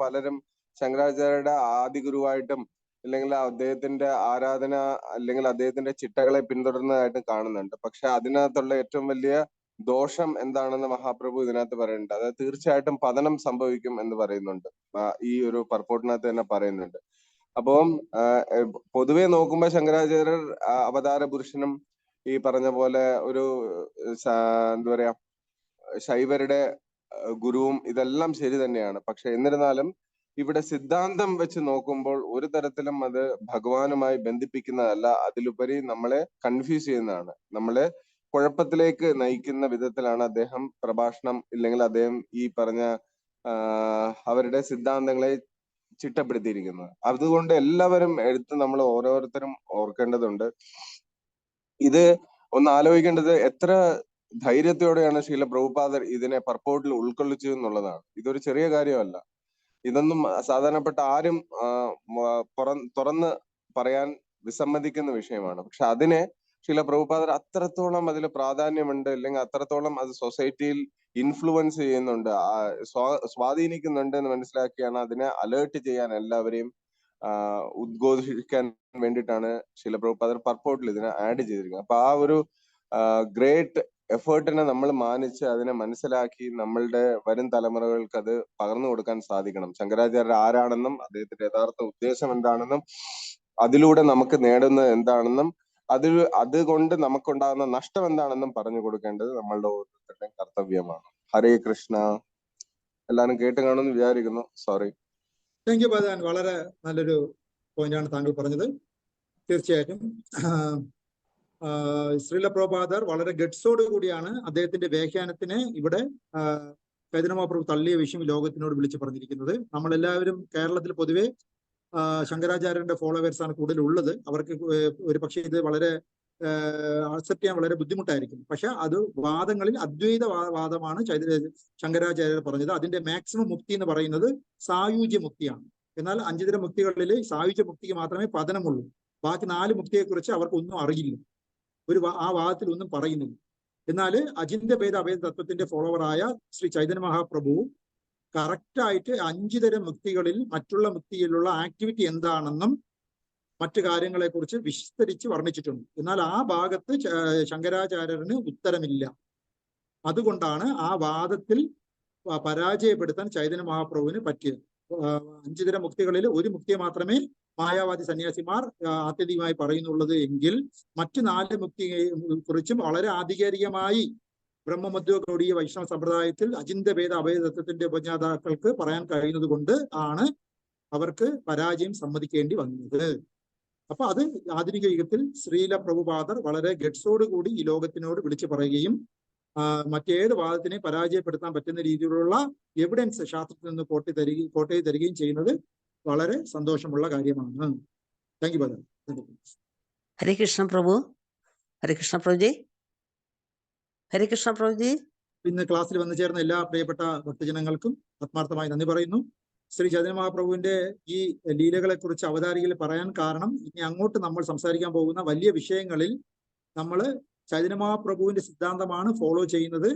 പലരും ശങ്കരാചാര്യരുടെ ആദി ഗുരുവായിട്ടും അല്ലെങ്കിൽ അദ്ദേഹത്തിന്റെ ആരാധന അല്ലെങ്കിൽ അദ്ദേഹത്തിന്റെ ചിട്ടകളെ പിന്തുടരുന്നതായിട്ട് കാണുന്നുണ്ട്. പക്ഷെ അതിനകത്തുള്ള ഏറ്റവും വലിയ ദോഷം എന്താണെന്ന് മഹാപ്രഭു ഇതിനകത്ത് പറയുന്നുണ്ട്. അത് തീർച്ചയായിട്ടും പതനം സംഭവിക്കും എന്ന് പറയുന്നുണ്ട്. ഈ ഒരു പർപ്പോട്ടിനകത്ത് തന്നെ പറയുന്നുണ്ട്. അപ്പം പൊതുവെ നോക്കുമ്പോൾ ശങ്കരാചാര്യർ അവതാര പുരുഷനും ഈ പറഞ്ഞ പോലെ ഒരു എന്താ പറയാ ശൈവരുടെ ഗുരുവും ഇതെല്ലാം ശരി തന്നെയാണ്. പക്ഷെ എന്നിരുന്നാലും ഇവിടെ സിദ്ധാന്തം വെച്ച് നോക്കുമ്പോൾ ഒരു തരത്തിലും അത് ഭഗവാനുമായി ബന്ധിപ്പിക്കുന്നതല്ല, അതിലുപരി നമ്മളെ കൺഫ്യൂസ് ചെയ്യുന്നതാണ്, നമ്മളെ കുഴപ്പത്തിലേക്ക് നയിക്കുന്ന വിധത്തിലാണ് അദ്ദേഹം പ്രഭാഷണം ഇല്ലെങ്കിൽ അദ്ദേഹം ഈ പറഞ്ഞ അവരുടെ സിദ്ധാന്തങ്ങളെ ചിട്ടപ്പെടുത്തിയിരിക്കുന്നത്. അതുകൊണ്ട് എല്ലാവരും നമ്മൾ ഓരോരുത്തരും ഓർക്കേണ്ടതുണ്ട്. ഇത് ഒന്ന് ആലോചിക്കേണ്ടത് എത്ര ധൈര്യത്തോടെയാണ് ശീല പ്രഭുപാദർ ഇതിനെ പർപ്പോട്ടിൽ ഉൾക്കൊള്ളിച്ചു എന്നുള്ളതാണ്. ഇതൊരു ചെറിയ കാര്യമല്ല. ഇതൊന്നും സാധാരണപ്പെട്ട ആരും തുറന്ന് പറയാൻ വിസമ്മതിക്കുന്ന വിഷയമാണ്. പക്ഷെ അതിനെ ശീല പ്രഭുപാദർ അത്രത്തോളം അതിൽ പ്രാധാന്യമുണ്ട്, അല്ലെങ്കിൽ അത്രത്തോളം അത് സൊസൈറ്റിയിൽ ഇൻഫ്ലുവൻസ് ചെയ്യുന്നുണ്ട്, സ്വാധീനിക്കുന്നുണ്ട് എന്ന് മനസ്സിലാക്കിയാണ് അതിനെ അലേർട്ട് ചെയ്യാൻ എല്ലാവരെയും ഉദ്ഘോഷിക്കാൻ വേണ്ടിയിട്ടാണ് ശീല പ്രഭുപാദർ പർപ്പോട്ടിൽ ഇതിനെ ആഡ് ചെയ്തിരിക്കുന്നത്. അപ്പൊ ആ ഒരു ഗ്രേറ്റ് എഫേർട്ടിനെ നമ്മൾ മാനിച്ച് അതിനെ മനസ്സിലാക്കി നമ്മളുടെ വരും തലമുറകൾക്ക് അത് പകർന്നു കൊടുക്കാൻ സാധിക്കണം. ശങ്കരാചാര്യർ ആരാണെന്നും അദ്ദേഹത്തിന്റെ യഥാർത്ഥ ഉദ്ദേശം എന്താണെന്നും അതിലൂടെ നമുക്ക് നേടുന്നത് എന്താണെന്നും അതുകൊണ്ട് നമുക്കുണ്ടാകുന്ന നഷ്ടം എന്താണെന്നും പറഞ്ഞു കൊടുക്കേണ്ടത് നമ്മളുടെ ഓരോരുത്തരുടെയും കർത്തവ്യമാണ്. ഹരേ കൃഷ്ണ. എല്ലാവരും കേട്ട് കാണുമെന്ന് വിചാരിക്കുന്നു. സോറി. താങ്ക് യു ഭഗവാൻ. വളരെ നല്ലൊരു പോയിന്റാണ് താങ്കൾ പറഞ്ഞത്. തീർച്ചയായിട്ടും ശ്രീല പ്രഭുപാദർ വളരെ ഗട്സോട് കൂടിയാണ് അദ്ദേഹത്തിന്റെ വ്യാഖ്യാനത്തിനെ ഇവിടെ ചൈതന്യ മഹാപ്രഭു തള്ളിയ വിഷയം ലോകത്തിനോട് വിളിച്ചു പറഞ്ഞിരിക്കുന്നത്. നമ്മളെല്ലാവരും കേരളത്തിൽ പൊതുവെ ശങ്കരാചാര്യന്റെ ഫോളോവേഴ്സ് ആണ് കൂടുതൽ ഉള്ളത്. അവർക്ക് ഒരു പക്ഷേ ഇത് വളരെ അക്സെപ്റ്റ് ചെയ്യാൻ വളരെ ബുദ്ധിമുട്ടായിരിക്കും. പക്ഷെ അത് വാദങ്ങളിൽ അദ്വൈത വാദമാണ് ശങ്കരാചാര്യർ പറഞ്ഞത്. അതിന്റെ മാക്സിമം മുക്തി എന്ന് പറയുന്നത് സായുജ്യ മുക്തിയാണ്. എന്നാൽ 5 തരം മുക്തികളിൽ സായുജ്യ മുക്തിക്ക് മാത്രമേ പതനമുള്ളൂ. ബാക്കി 4 മുക്തിയെക്കുറിച്ച് അവർക്ക് ഒന്നും അറിയില്ല, ആ വാദത്തിൽ ഒന്നും പറയുന്നില്ല. എന്നാൽ അചിന്ത്യഭേദ അഭേദ തത്വത്തിന്റെ ഫോളോവറായ ശ്രീ ചൈതന്യ മഹാപ്രഭു കറക്റ്റായിട്ട് 5 തരം മുക്തികളിൽ മറ്റുള്ള മുക്തിയിലുള്ള ആക്ടിവിറ്റി എന്താണെന്നും മറ്റു കാര്യങ്ങളെ കുറിച്ച് വിസ്തരിച്ച് വർണ്ണിച്ചിട്ടുണ്ട്. എന്നാൽ ആ ഭാഗത്ത് ശങ്കരാചാര്യന് ഉത്തരമില്ല. അതുകൊണ്ടാണ് ആ വാദത്തിൽ പരാജയപ്പെടുത്താൻ ചൈതന്യ മഹാപ്രഭുവിന് പറ്റിയത്. 5 തരം മുക്തികളിൽ ഒരു മുക്തിയെ മാത്രമേ മായാവാദി സന്യാസിമാർ ആത്യന്തികമായി പറയുന്നുള്ളത് എങ്കിൽ മറ്റു 4 മുക്തിയെ കുറിച്ചും വളരെ ആധികാരികമായി ബ്രഹ്മമധ്യ ഗൗഡീയ വൈഷ്ണവ സമ്പ്രദായത്തിൽ അചിന്ത്യഭേദ അഭേദ തത്വത്തിന്റെ ഉപജ്ഞാതാക്കൾക്ക് പറയാൻ കഴിയുന്നത് കൊണ്ട് ആണ് അവർക്ക് പരാജയം സമ്മതിക്കേണ്ടി വന്നത്. അപ്പൊ അത് ആധുനിക യുഗത്തിൽ ശ്രീല പ്രഭുപാദർ വളരെ ഗട്സോടുകൂടി ഈ ലോകത്തിനോട് വിളിച്ചു പറയുകയും മറ്റേത് വാദത്തിനെ പരാജയപ്പെടുത്താൻ പറ്റുന്ന രീതിയിലുള്ള എവിഡൻസ് ശാസ്ത്രത്തിൽ നിന്ന് കോട്ടയിൽ തരികയും ചെയ്യുന്നത് വളരെ സന്തോഷമുള്ള കാര്യമാണ്. താങ്ക് യു ഭഗവാൻ. ഹരേ കൃഷ്ണ പ്രഭു. ഹരേ കൃഷ്ണ പ്രഭുജി. ഹരേ കൃഷ്ണ പ്രഭുജി. ഇന്ന് ക്ലാസ്സിൽ വന്നു ചേർന്ന എല്ലാ പ്രിയപ്പെട്ട ഭക്തജനങ്ങൾക്കും ആത്മാർത്ഥമായി നന്ദി പറയുന്നു. ശ്രീ ചൈതന്യ മഹാപ്രഭുവിന്റെ ഈ ലീലകളെ കുറിച്ച് അവതാരികയിൽ പറയാൻ കാരണം, ഇനി അങ്ങോട്ട് നമ്മൾ സംസാരിക്കാൻ പോകുന്ന വലിയ വിഷയങ്ങളിൽ നമ്മൾ ചൈതന്യ മഹാപ്രഭുവിന്റെ സിദ്ധാന്തമാണ് ഫോളോ ചെയ്യുന്നത്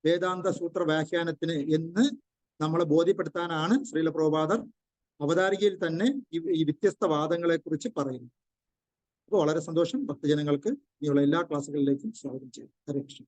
വേദാന്ത സൂത്ര വ്യാഖ്യാനത്തിന് എന്ന് നമ്മളെ ബോധ്യപ്പെടുത്താനാണ് ശ്രീല പ്രഭുപാദർ അവതാരികയിൽ തന്നെ ഈ വ്യത്യസ്ത വാദങ്ങളെ കുറിച്ച് പറയുന്നു. അപ്പോൾ വളരെ സന്തോഷം. ഭക്തജനങ്ങൾക്ക് ഇനിയുള്ള എല്ലാ ക്ലാസ്സുകളിലേക്കും സ്വാഗതം ചെയ്യും. ഹരേ കൃഷ്ണ.